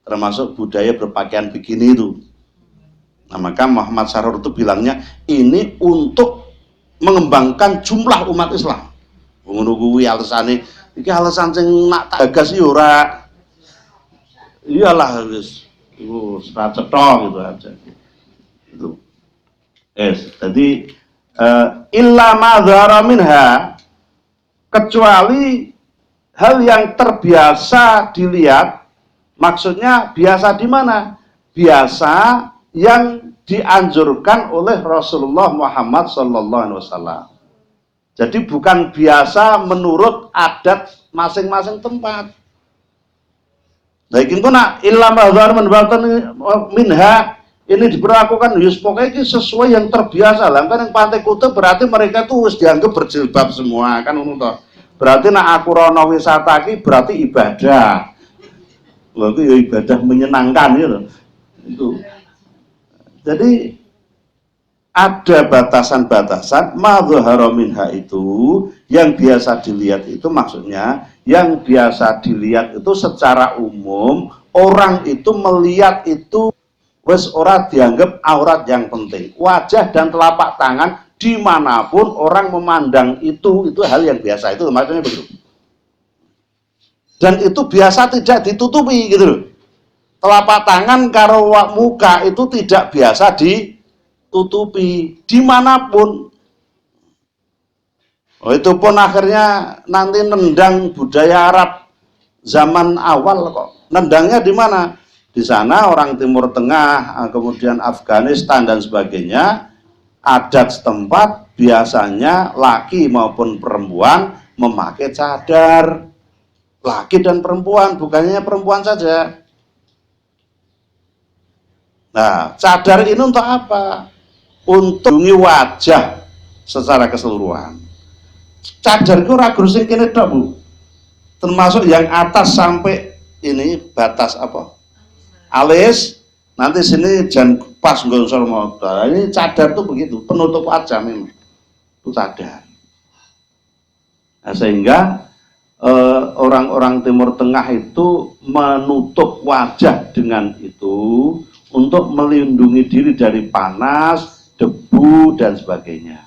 Termasuk budaya berpakaian begini itu. Nah, maka Muhammad Sahrur itu bilangnya ini untuk mengembangkan jumlah umat Islam. Ngono kuwi alasane, iki alasan sing nak tak gagas ya ora. Iyalah wis iku ora cetha gitu aja. Itu. Jadi illa ma dzahara minha, kecuali hal yang terbiasa dilihat. Maksudnya biasa di mana? Biasa yang dianjurkan oleh Rasulullah Muhammad SAW. Jadi bukan biasa menurut adat masing-masing tempat. Lagi pun illa mahdzar minha ini diberlakukan yus pokoknya sesuai yang terbiasa lah. Kan yang Pantai Kuta berarti mereka tuh harus dianggap berjilbab semua kan untuk. Berarti nak aku rono wisata ki berarti ibadah. Lha ya ibadah menyenangkan gitu. Itu. Jadi ada batasan-batasan madzhara minha itu yang biasa dilihat itu maksudnya yang biasa dilihat itu secara umum orang itu melihat itu wes ora dianggap aurat yang penting. Wajah dan telapak tangan dimanapun orang memandang itu hal yang biasa, itu maksudnya begitu. Dan itu biasa tidak ditutupi gitu loh. Telapak tangan karo muka itu tidak biasa ditutupi dimanapun. Oh, itu pun akhirnya nanti nendang budaya Arab zaman awal kok. Nendangnya di mana? Di sana orang Timur Tengah, kemudian Afghanistan dan sebagainya, adat setempat biasanya laki maupun perempuan memakai cadar. Laki dan perempuan, bukannya perempuan saja. Nah, cadar ini untuk apa? Untuk melindungi wajah secara keseluruhan. Cadar itu ragu sing kene tok, Bu. Termasuk yang atas sampai ini batas apa? Alis, nanti sini jangan pas gonsol motor. Ini cadar tuh begitu, penutup wajah memang. Itu cadar. Nah, sehingga orang-orang Timur Tengah itu menutup wajah dengan itu untuk melindungi diri dari panas, debu dan sebagainya.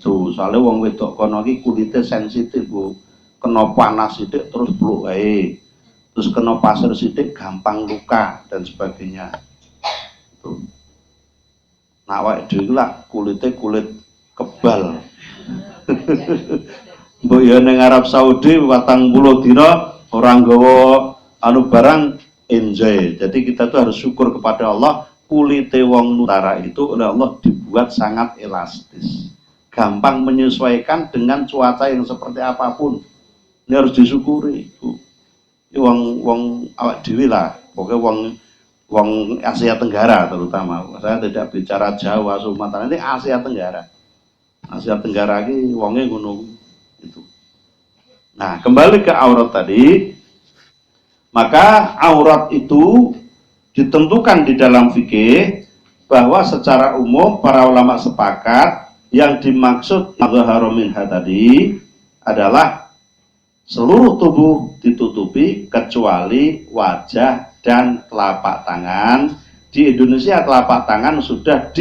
Tuh, soalnya wong wedok kono iki kulitnya sensitif, Bu. Kena panas sithik terus bluk ae. Terus kena pasir sithik gampang luka dan sebagainya. Tuh. Nah, awake dhewe lah kulitnya kulit kebal. Mbok ya ning Arab Saudi 40 dina orang gawa anu barang enjoy. Jadi kita tuh harus syukur kepada Allah, kulite wong Nusantara itu oleh Allah dibuat dibuat sangat elastis, gampang menyesuaikan dengan cuaca yang seperti apapun. Ini harus disyukuri, Bu. Ini wong awak dhewe lah, pokoknya wong Asia Tenggara terutama. Saya tidak bicara Jawa, Sumatera, ini Asia Tenggara. Asia Tenggara ini wongnya ngono itu. Nah, kembali ke aurat tadi, maka aurat itu ditentukan di dalam fikih bahwa secara umum para ulama sepakat yang dimaksud mazhar minha tadi adalah seluruh tubuh ditutupi kecuali wajah dan telapak tangan. Di Indonesia telapak tangan sudah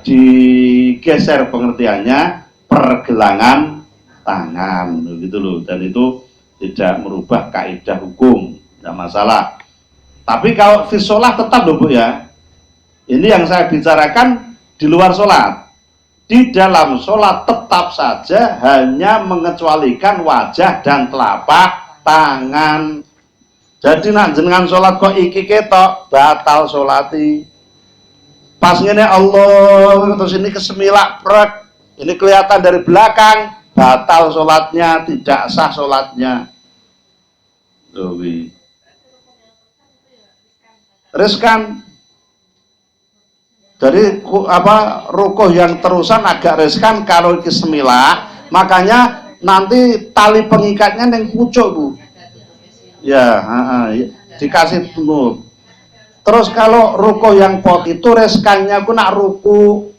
digeser pengertiannya pergelangan tangan, gitu loh. Dan itu tidak merubah kaidah hukum, tidak masalah. Tapi kalau fi sholat tetap loh Bu ya. Ini yang saya bicarakan di luar sholat. Di dalam sholat tetap saja hanya mengecualikan wajah dan telapak tangan. Jadi nak jenengan sholat kok iki ketok, batal sholati. Pas ngene Allah terus ini kesemilak prek, ini kelihatan dari belakang, batal sholatnya, tidak sah sholatnya. Riskan. Jadi rukuh yang terusan agak riskan kalau kesemilah, makanya nanti tali pengikatnya yang pucuk Bu. Ya, dikasih penuh. Terus kalau rukuh yang pot itu riskannya aku nak rukuh,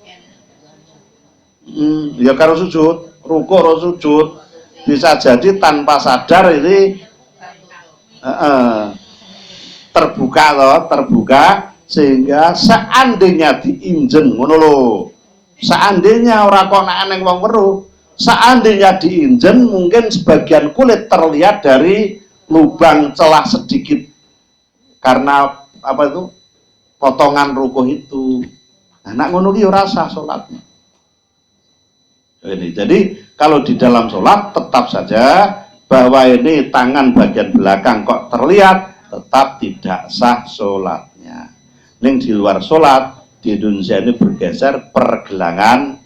ya kalau sujud, rukuh atau sujud bisa jadi tanpa sadar ini terbuka sehingga seandainya diinjen ngono lho. Seandainya ora kok nek neng wong weruh, seandainya diinjen mungkin sebagian kulit terlihat dari lubang celah sedikit karena potongan rukuh itu. Nah, nak ngono ki ora sah salatnya. Ini. Jadi kalau di dalam sholat tetap saja bahwa ini tangan bagian belakang kok terlihat, tetap tidak sah sholatnya. Ning di luar sholat di Indonesia ini bergeser pergelangan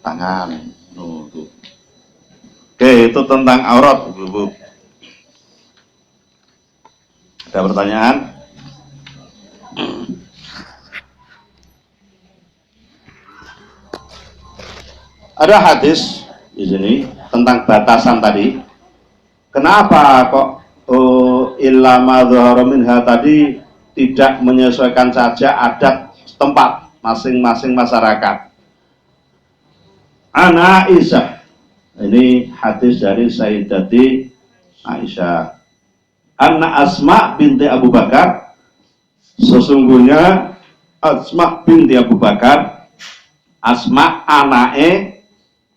tangan. Oke, itu tentang aurat, Bu. Ada pertanyaan? Ada hadis di sini tentang batasan tadi. Kenapa kok illa ma dzahara minha tadi tidak menyesuaikan saja adat tempat masing-masing masyarakat? Ana Aisyah. Ini hadis dari Sayyidati Aisyah. Anna Asma binti Abu Bakar, sesungguhnya Asma binti Abu Bakar, Asma anake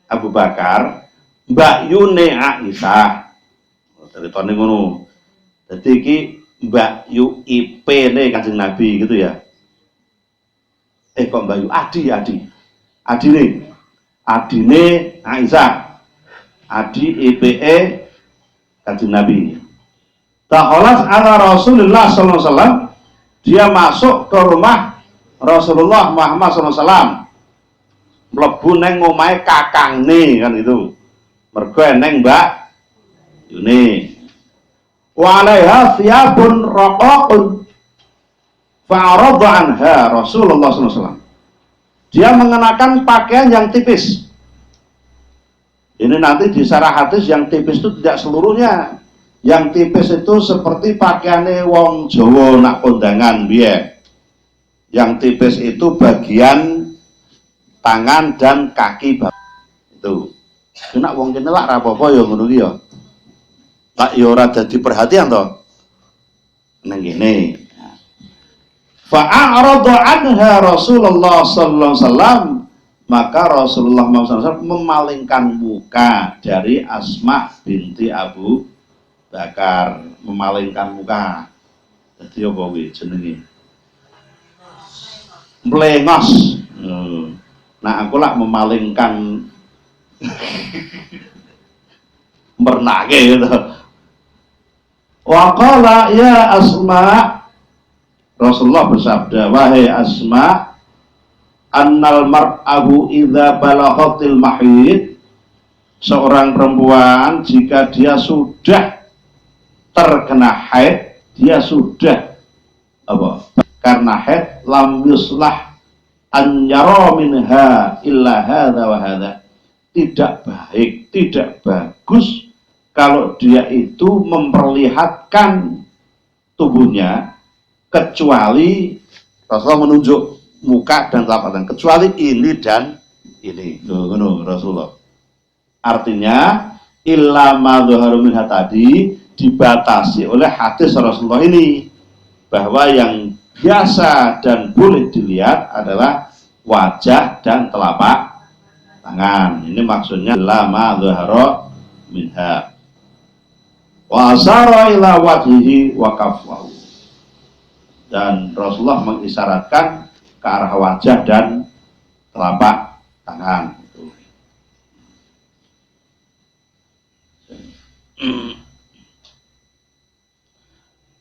Abu Bakar, Mbak Yune Aisyah. Dari tahun ngono. Jadi iki Mbak Yu IP nih Kanjeng Nabi gitu ya. Kok Mbak Yu Adine Aisyah. Adi IPE Kanjeng Nabi. Takholas ala Rasulullah sallallahu alaihi wasallam, dia masuk ke rumah Rasulullah Muhammad sallallahu alaihi wasallam. Mlebu neng omahe kakangne kan itu. Mergo eneng Mbak Yune. Wa alaiha thiyabun raqaqun. Fa'arada anha Rasulullah sallallahu alaihi wasallam. Dia mengenakan pakaian yang tipis. Ini nanti di syarah hadis yang tipis itu tidak seluruhnya. Yang tipis itu seperti pakaiannya wong Jawa nak kondangan biyen. Yang tipis itu bagian tangan dan kaki itu. Nak wong kene lak ra apa-apa ya ngono ki ya. Tak ya ora dadi perhatian to. Nang ngene. Fa'arada anha Rasulullah sallallahu alaihi wasallam, maka Rasulullah SAW memalingkan muka dari Asma binti Abu Bakar, memalingkan muka. Jadi apa kuwi jenenge? Mlengos. Nah, aku lah memalingkan mernake gitu. Wa qala ya Asma, Rasulullah bersabda, wahai Asma, annal mar'ahu idza balaghatil mahid, seorang perempuan jika dia sudah terkena haid, dia sudah apa? Karena haid, lam yuslah an yara minha illa hadza wa hadza. Tidak baik, tidak bagus kalau dia itu memperlihatkan tubuhnya kecuali Rasulullah menunjuk muka dan telapak tangan, kecuali ini dan ini. Rasulullah. Artinya illa ma dzahara minha tadi dibatasi oleh hadis Rasulullah ini, bahwa yang biasa dan boleh dilihat adalah wajah dan telapak tangan. Ini maksudnya illa ma dzahara minha. Wa asara ila wajhihi wa kaffahu. Dan Rasulullah mengisyaratkan ke arah wajah dan telapak tangan.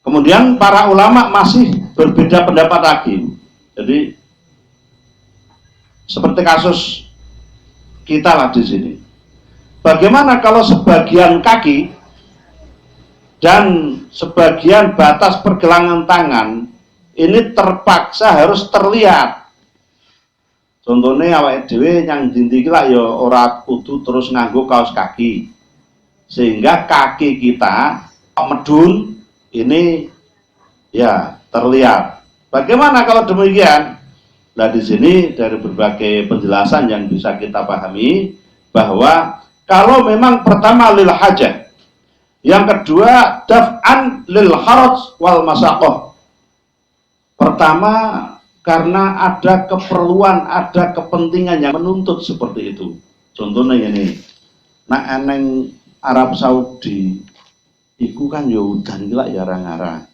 Kemudian para ulama masih berbeda pendapat lagi. Jadi seperti kasus kita lah di sini. Bagaimana kalau sebagian kaki dan sebagian batas pergelangan tangan ini terpaksa harus terlihat? Contohnya awake dhewe yang dinti lah ya ora kudu terus nganggo kaos kaki, sehingga kaki kita medun ini ya terlihat. Bagaimana kalau demikian? Nah, di sini dari berbagai penjelasan yang bisa kita pahami bahwa kalau memang pertama lil hajah, yang kedua daf'an lil haraj wal masaqah. Pertama karena ada keperluan, ada kepentingan yang menuntut seperti itu. Contohnya ini, nak eneng Arab Saudi iku kan ya udan iki lak ya arang-arang.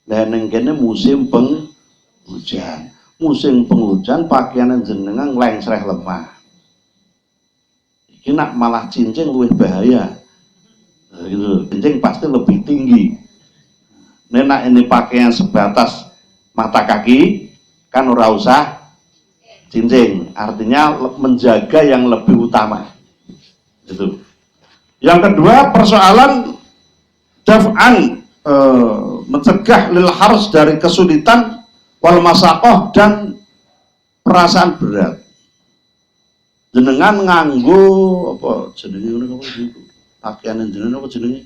Lah ning kene musim penghujan. Musim penghujan pakaian jenengan nglengsleh lemah. Iki nak malah cincin luwih bahaya. Nah, gitu. Cincin pasti lebih tinggi. Nek ini pakaian sebatas mata kaki kan ora usah cincin. Artinya menjaga yang lebih utama. Itu. Yang kedua persoalan daf'an, mencegah lil harus dari kesulitan wal masaqah dan perasaan berat. Jenengan nganggo apa jenenge ngono apa pakaian jenengan apa jenenge?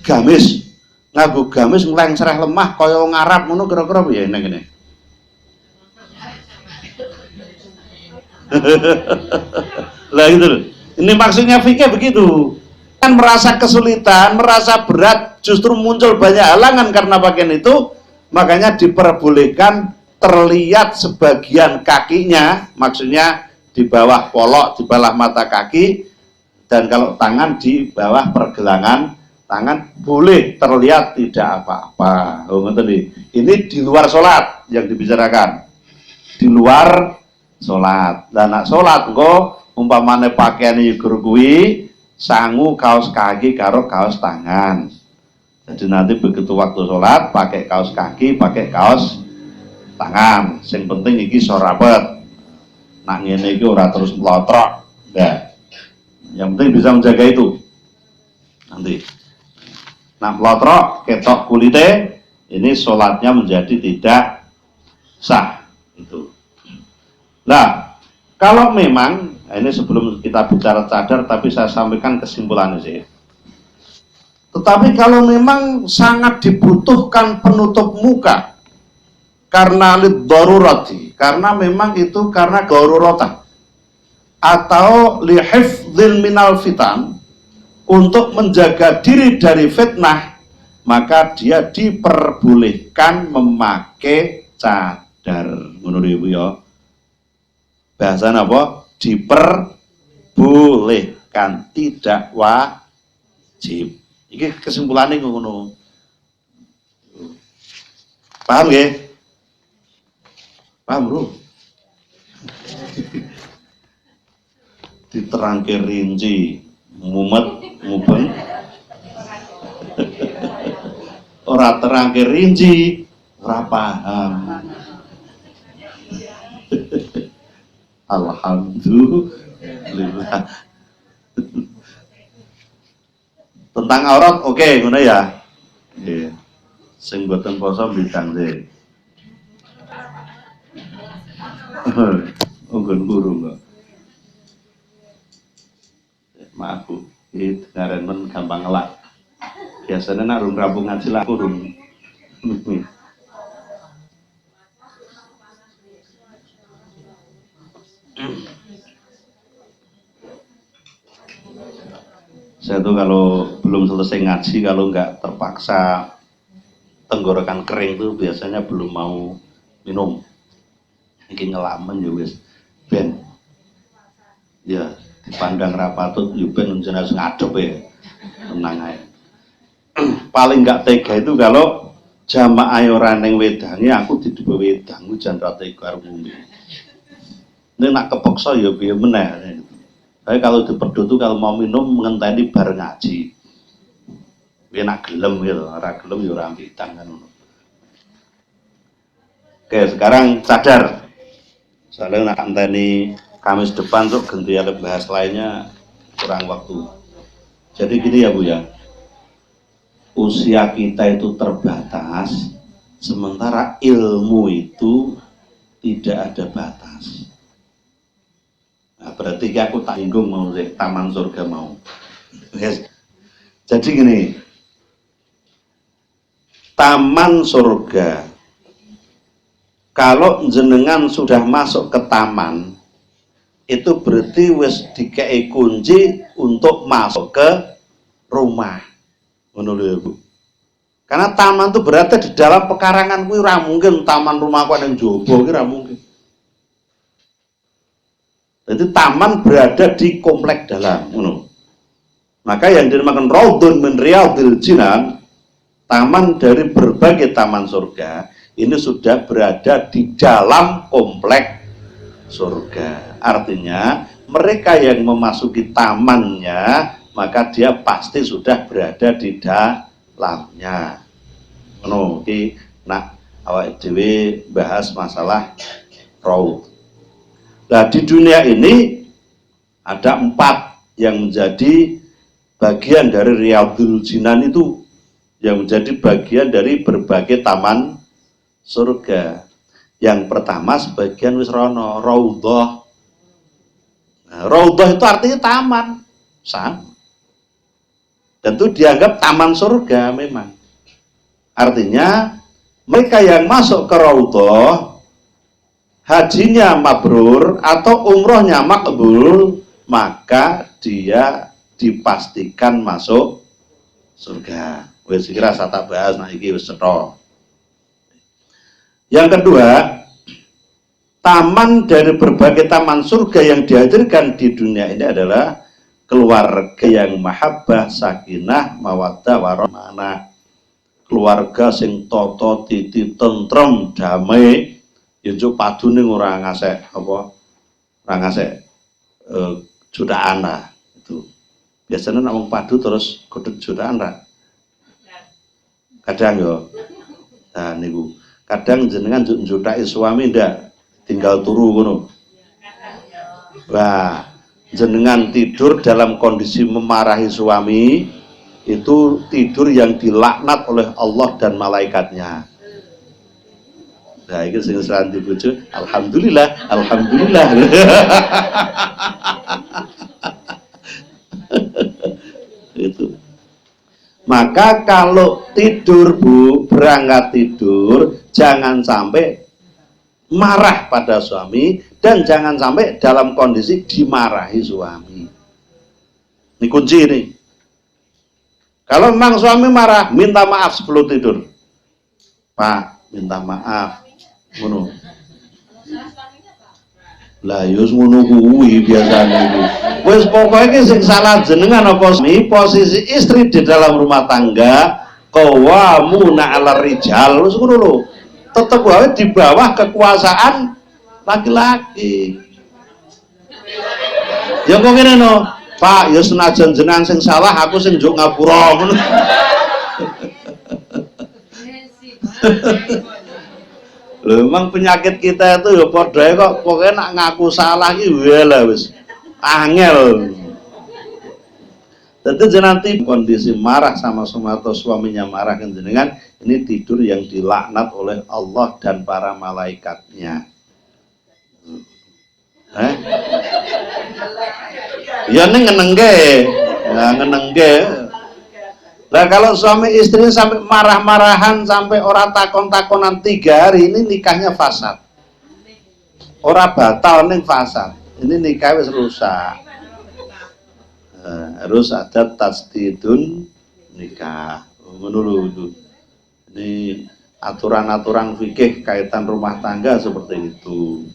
Gamis. Nganggo gamis nglengsereh lemah kaya wong Arab ngono kira-kira piye nek kene? Lah gitu loh. Ini maksudnya fikih begitu. Kan merasa kesulitan, merasa berat, justru muncul banyak halangan karena pakaian itu, makanya diperbolehkan terlihat sebagian kakinya, maksudnya di bawah polok, di bawah mata kaki, dan kalau tangan di bawah pergelangan tangan boleh terlihat, tidak apa-apa. Ini di luar sholat yang dibicarakan, di luar sholat. Dan nak sholat kok umpamane pakaian yugur kuwi sangu kaos kaki karo kaos tangan. Jadi nanti begitu waktu sholat pakai kaos kaki, pakai kaos tangan. Yang penting iki iso rapet. Nak ngene iki ora terus melotrok. Enggak. Yang penting bisa menjaga itu. Nanti nak melotrok ketok kulite, ini sholatnya menjadi tidak sah itu. Nah, kalau memang ini sebelum kita bicara cadar, tapi saya sampaikan kesimpulannya sih. Tetapi kalau memang sangat dibutuhkan penutup muka karena liddarurati, karena memang itu karena daruratan, atau lihifdzil minal fitan, untuk menjaga diri dari fitnah, maka dia diperbolehkan memakai cadar. Menurut Ibu ya, bahasa apa? Diperbolehkan, tidak wajib. Ini kesimpulannya ngono. Paham ya? Paham bro? Diterangke rinci, mumet, mubeng. ora terangke rinci, ora paham. Alhamdulillah. Tentang aurat oke, ngono ya. Nggih. Sing boten poso bidang sih. Nggon burung kok. Maaf Bu, iki dengaran men gampang ngelak. Biasanya nak rung rampung ngaji lah kurung. Saya tuh kalau belum selesai ngaji, kalau nggak terpaksa tenggorokan kering tuh biasanya belum mau minum. Mungkin ngelamen ya wis ben. Ya dipandang rapatut ya ben jenenge ngadep ya. Tenang aja. Paling nggak tega itu kalau jamaah ora ning wedange aku diduwe wedang jan ra tega karo ngombe. Nek nak kepeksa ya piye meneh. Tapi kalau diperdu tuh kalau mau minum ngenteni bar ngaji. Piye nak gelem gitu, ora gelem ya ora ambidang kan ngono. Oke, sekarang sadar. Soalnya nak ngenteni Kamis depan tuh ganti ada bahas lainnya kurang waktu. Jadi gini ya Bu ya. Usia kita itu terbatas, sementara ilmu itu tidak ada batas. Nah, berarti aku tak inggung mau taman surga mau. Yes. Jadi gini, taman surga, kalau jenengan sudah masuk ke taman, itu berarti wis dikei kunci untuk masuk ke rumah. Ngono lho ya Bu. Karena taman itu berada di dalam pekarangan kuwi ora mungkin taman rumahku yang jowo ki ora mungkin. Jadi taman berada di komplek dalam, maka yang dinamakan Raudhun min Riyadhil Jinan, taman dari berbagai taman surga, ini sudah berada di dalam komplek surga. Artinya mereka yang memasuki tamannya, maka dia pasti sudah berada di dalamnya. Iki nak awak dhewe bahas masalah Raudh. Nah di dunia ini ada 4 yang menjadi bagian dari Riyadhul Jinan itu, yang menjadi bagian dari berbagai taman surga. Yang pertama sebagian wis rono, Raudhah. Nah, Raudhah itu artinya taman, sama. Dan itu dianggap taman surga memang. Artinya mereka yang masuk ke Raudhah, hajinya mabrur atau umrohnya makbul, maka dia dipastikan masuk surga. Wis kira saya tak bahas nah iki wis cetha. Yang kedua, taman dari berbagai taman surga yang dihadirkan di dunia ini adalah keluarga yang mahabbah, sakinah, mawaddah, warahmah. Keluarga sing toto titi tentrem damai. Ya njuk padune ora ngasek apa? Ora ngasek jutaan lah itu. Biasanya nek wong padu terus godhog jutaan ra. Kadang yo. Nah niku. Kadang jenengan njutaki suami ndak tinggal turu ngono. Wah, jenengan tidur dalam kondisi memarahi suami, itu tidur yang dilaknat oleh Allah dan malaikatnya. Nah, itu sing seranti bojo, alhamdulillah, alhamdulillah. Itu. Maka kalau tidur Bu, berangkat tidur, jangan sampai marah pada suami dan jangan sampai dalam kondisi dimarahi suami. Ini kunci ini. Kalau memang suami marah, minta maaf sebelum tidur. Pak, minta maaf. Ngono. Lah yus ngono kuwi biasane iki. Wis pokoke sing salah jenengan apa posisi istri di dalam rumah tangga qawwamuna 'alar rijal wis ngono lho. Tetep wae di bawah kekuasaan laki-laki. Ya kok ngene no. Pak, ya senajan jenengan sing salah aku sing njuk ngapura ngono. Lho, emang penyakit kita itu ya padha kok pokoknya nak ngaku salah iki lah wis angel. Tentu nanti kondisi marah sama atau suaminya marah kan jenengan, ini tidur yang dilaknat oleh Allah dan para malaikatnya. Ya ini ngenengge, ya ngenengge. Nah kalau suami istri sampai marah-marahan sampai orang takon-takonan 3 hari, ini nikahnya fasad. Orang batal nih fasad. Ini nikah wis rusak. Harus ada tasdidun nikah. Menurut ini aturan-aturan fikih kaitan rumah tangga seperti itu.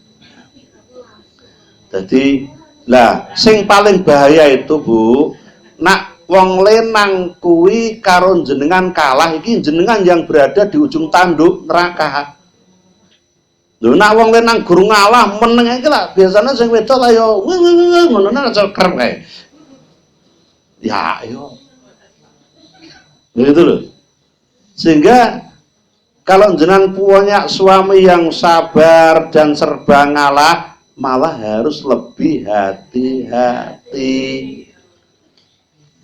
Jadi lah sing paling bahaya itu Bu, nak wong lenang kuwi karo jenengan kalah, iki jenengan yang berada di ujung tanduk neraka. Lho nak wong lenang guru ngalah meneng iki lah biasanya sing wedok lah yo ngono nang ceker kae. Ya yo. Begitu loh. Sehingga kalau jenengan punya suami yang sabar dan serba ngalah, malah harus lebih hati-hati.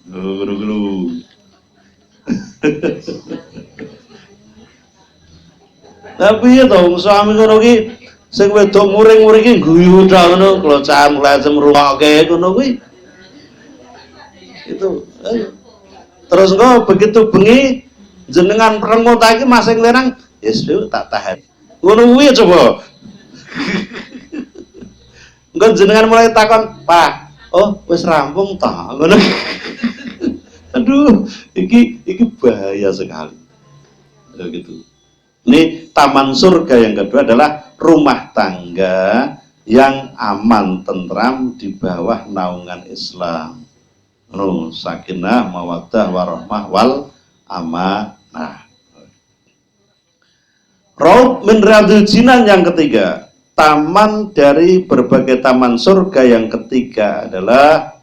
Guru-guru. Tapi ya dong suami ngono ki sing wedok muring-muring ki guyu ta ngono, klocahan lacem ruwake ngono kuwi. Itu. Terus engko begitu bengi jenengan perengut iki masing lerang, yes tak tahan. Ngono kuwi coba. Engko jenengan mulai takon, "Pak, oh wis rampung ta?" Ngono. Aduh, iki bahaya sekali. Gitu. Ini taman surga yang kedua adalah rumah tangga yang aman, tentram di bawah naungan Islam. Sakinah, mawaddah, warahmah, wal amanah. Raud min riyadil jinan yang ketiga. Taman dari berbagai taman surga yang ketiga adalah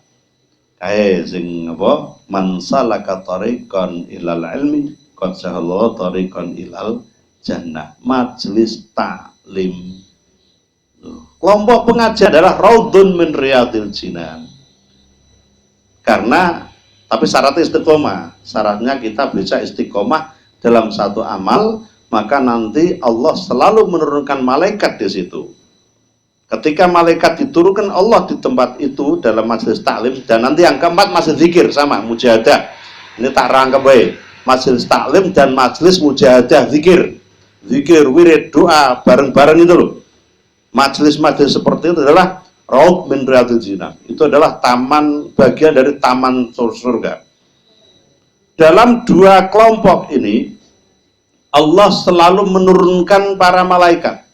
sing apa? Man salaka tariqan ilal ilmi qad sahala tariqan ilal jannah. Majelis taklim. Kelompok pengajian adalah raudun min riyadil jinan. Karena tapi syaratnya istiqomah. Syaratnya kita bisa istiqomah dalam satu amal, maka nanti Allah selalu menurunkan malaikat di situ. Ketika malaikat diturunkan Allah di tempat itu dalam majelis taklim, dan nanti yang keempat majelis zikir sama mujahadah. Ini tak rangkap baik. Majelis taklim dan majelis mujahadah zikir. Zikir, wirid, doa bareng-bareng itu loh. Majelis-majelis seperti itu adalah raud min riyadil jinan. Itu adalah taman, bagian dari taman surga. Dalam dua kelompok ini Allah selalu menurunkan para malaikat.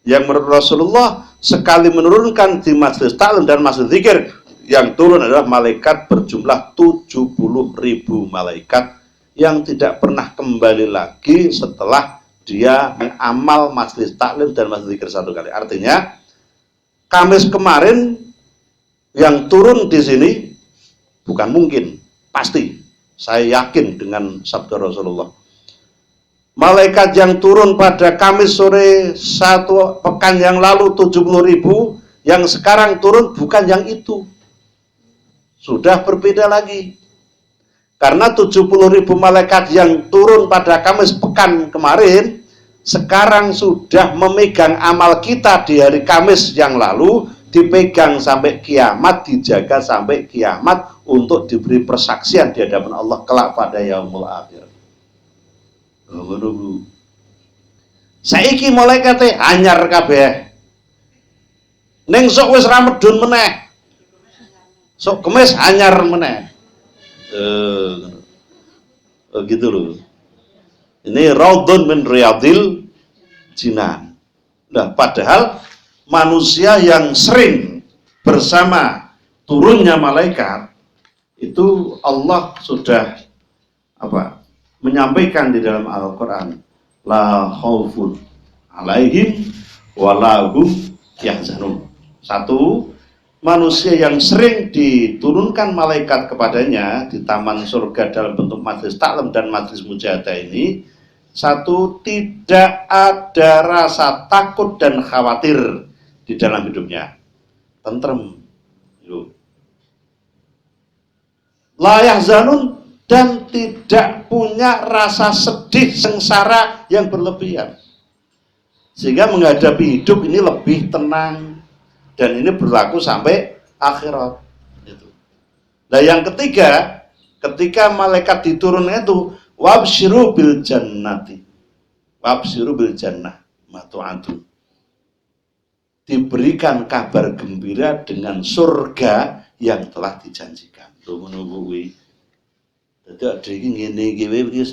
Yang menurut Rasulullah sekali menurunkan di majelis taklim dan majelis zikir, yang turun adalah malaikat berjumlah 70.000 malaikat yang tidak pernah kembali lagi setelah dia mengamal majelis taklim dan majelis zikir satu kali. Artinya Kamis kemarin yang turun di sini bukan mungkin, pasti. Saya yakin dengan sabda Rasulullah. Malaikat yang turun pada Kamis sore satu pekan yang lalu 70.000, yang sekarang turun bukan yang itu. Sudah berbeda lagi. Karena 70.000 malaikat yang turun pada Kamis pekan kemarin, sekarang sudah memegang amal kita di hari Kamis yang lalu, dipegang sampai kiamat, dijaga sampai kiamat untuk diberi persaksian di hadapan Allah kelak pada yaumul akhir. Saiki malaikate anyar kabeh. Ning sok wis ra medun meneh. Sok Kemis anyar meneh. Gitu loh. Ini raudun min riyadil jinan. Nah, padahal manusia yang sering bersama turunnya malaikat itu Allah sudah menyampaikan di dalam Al-Quran, la khaufun alaihim walahum yahzanun. Satu, manusia yang sering diturunkan malaikat kepadanya di taman surga dalam bentuk majelis taklim dan majelis mujahadah ini, Satu, tidak ada rasa takut dan khawatir di dalam hidupnya. Tentrem. La yahzanun, dan tidak punya rasa sedih, sengsara yang berlebihan. Sehingga menghadapi hidup ini lebih tenang. Dan ini berlaku sampai akhirat. Nah yang ketiga, ketika malaikat diturunkan itu, wabshiru bil jannati, wabshiru bil jannah matu'adun, diberikan kabar gembira dengan surga yang telah dijanjikan. Tuh menunggu. Jadi ada ini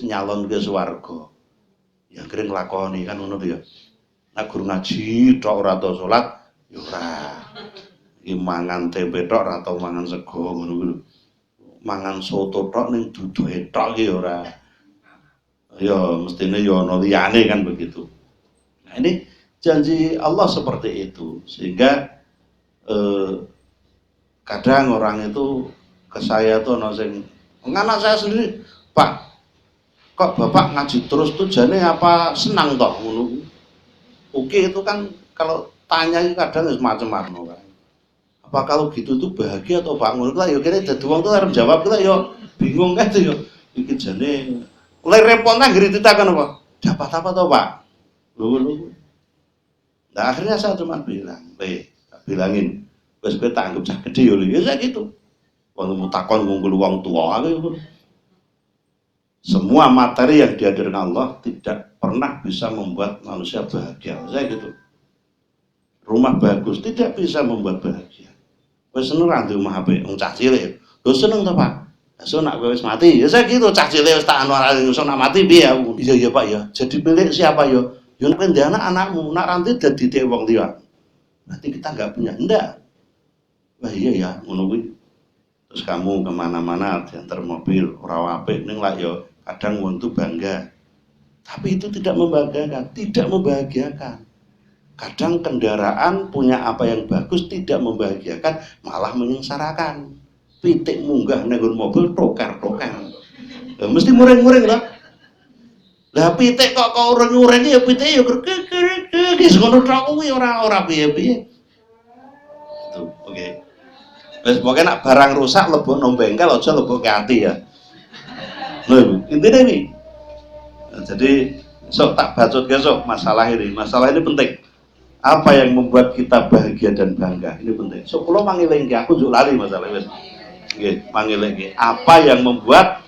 nyalon ke swarga. Yang kering lakoni kan ngono ya. Nek guru ngaji tok ora tau salat ya ora. Iki mangan tempe tok ora tau mangan sego ngono kuwi. Mangan soto tok ning duduke tok iki ora. Ya mestine ya ana liyane kan begitu. Nah ini janji Allah seperti itu, sehingga kadang orang itu ke saya tuh ana sing anak saya sendiri, Pak, kok Bapak ngaji terus tuh jane apa senang toh ngono. Oke itu kan kalau tanya kadang macam-macam kan. Apa kalau gitu tuh bahagia atau Pak ngono lah ya kene dadi wong tuh arep jawab kita ya bingung kan tuh ya. Iki jane mulai repot nang diceritakan apa? Dapat apa toh Pak? Lho. Nah akhirnya saya cuma bilang, bilangin, wes kowe tak anggap cah gede yo ya saya gitu. Wong mutakon ngumpul wong tua aku. Semua materi yang dihadirkan Allah tidak pernah bisa membuat manusia bahagia. Saya gitu. Rumah bagus tidak bisa membuat bahagia. Wes seneng ra di rumah apik, wong cah cilik. Lho seneng to, Pak? Esuk nak kowe wis mati. Ya saya gitu, cah cilik wis tak anu iso nak mati piye aku. Iya Pak ya. Jadi milik siapa ya? Ya nek ndek anakmu, nak ranti dadi dhek wong liya. Nanti kita enggak punya. Enggak. Wah iya ya, ngono kuwi. Terus kamu kemana-mana diantar mobil ora apik ning lak ya kadang wong itu bangga. Tapi itu tidak membahagiakan. Kadang kendaraan punya apa yang bagus tidak membahagiakan, malah menyengsarakan. Pitik munggah nang mobil tokar-tokar. Mesti muring-muring lah. Lah pitik kok uring-uring ya pitik ya krek-krek ngono tok kuwi ora piye-piye. Itu, oke. Wis pokoke nak barang rusak lebokno bengkel aja lebokke ati ya. Lho, intine iki. Nah, jadi sok tak bacot besok masalah ini. Masalah ini penting. Apa yang membuat kita bahagia dan bangga? Ini penting. So kula mangelingi aku njuk lali masalah wis. Nggih, mangelingi. Apa yang membuat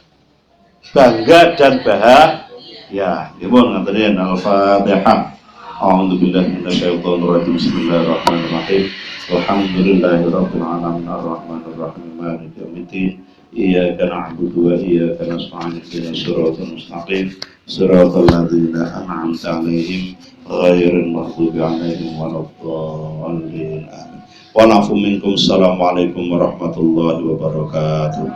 bangga dan bahagia? Nggih, mun ngaten Al-Fatihah. A'udzubillahi minasyaitonir rajim. Bismillahirrahmanirrahim. Alhamdulillahirabbil alamin arrahmanir rahim maliki yaumiddin. Iyyaka na'budu wa iyyaka nasta'in ihdinas siratal mustaqim siratal ladzina an'amta 'alaihim ghairil maghdubi 'alaihim waladdallin. Wa na'fu minkum. Assalamualaikum warahmatullahi wabarakatuh.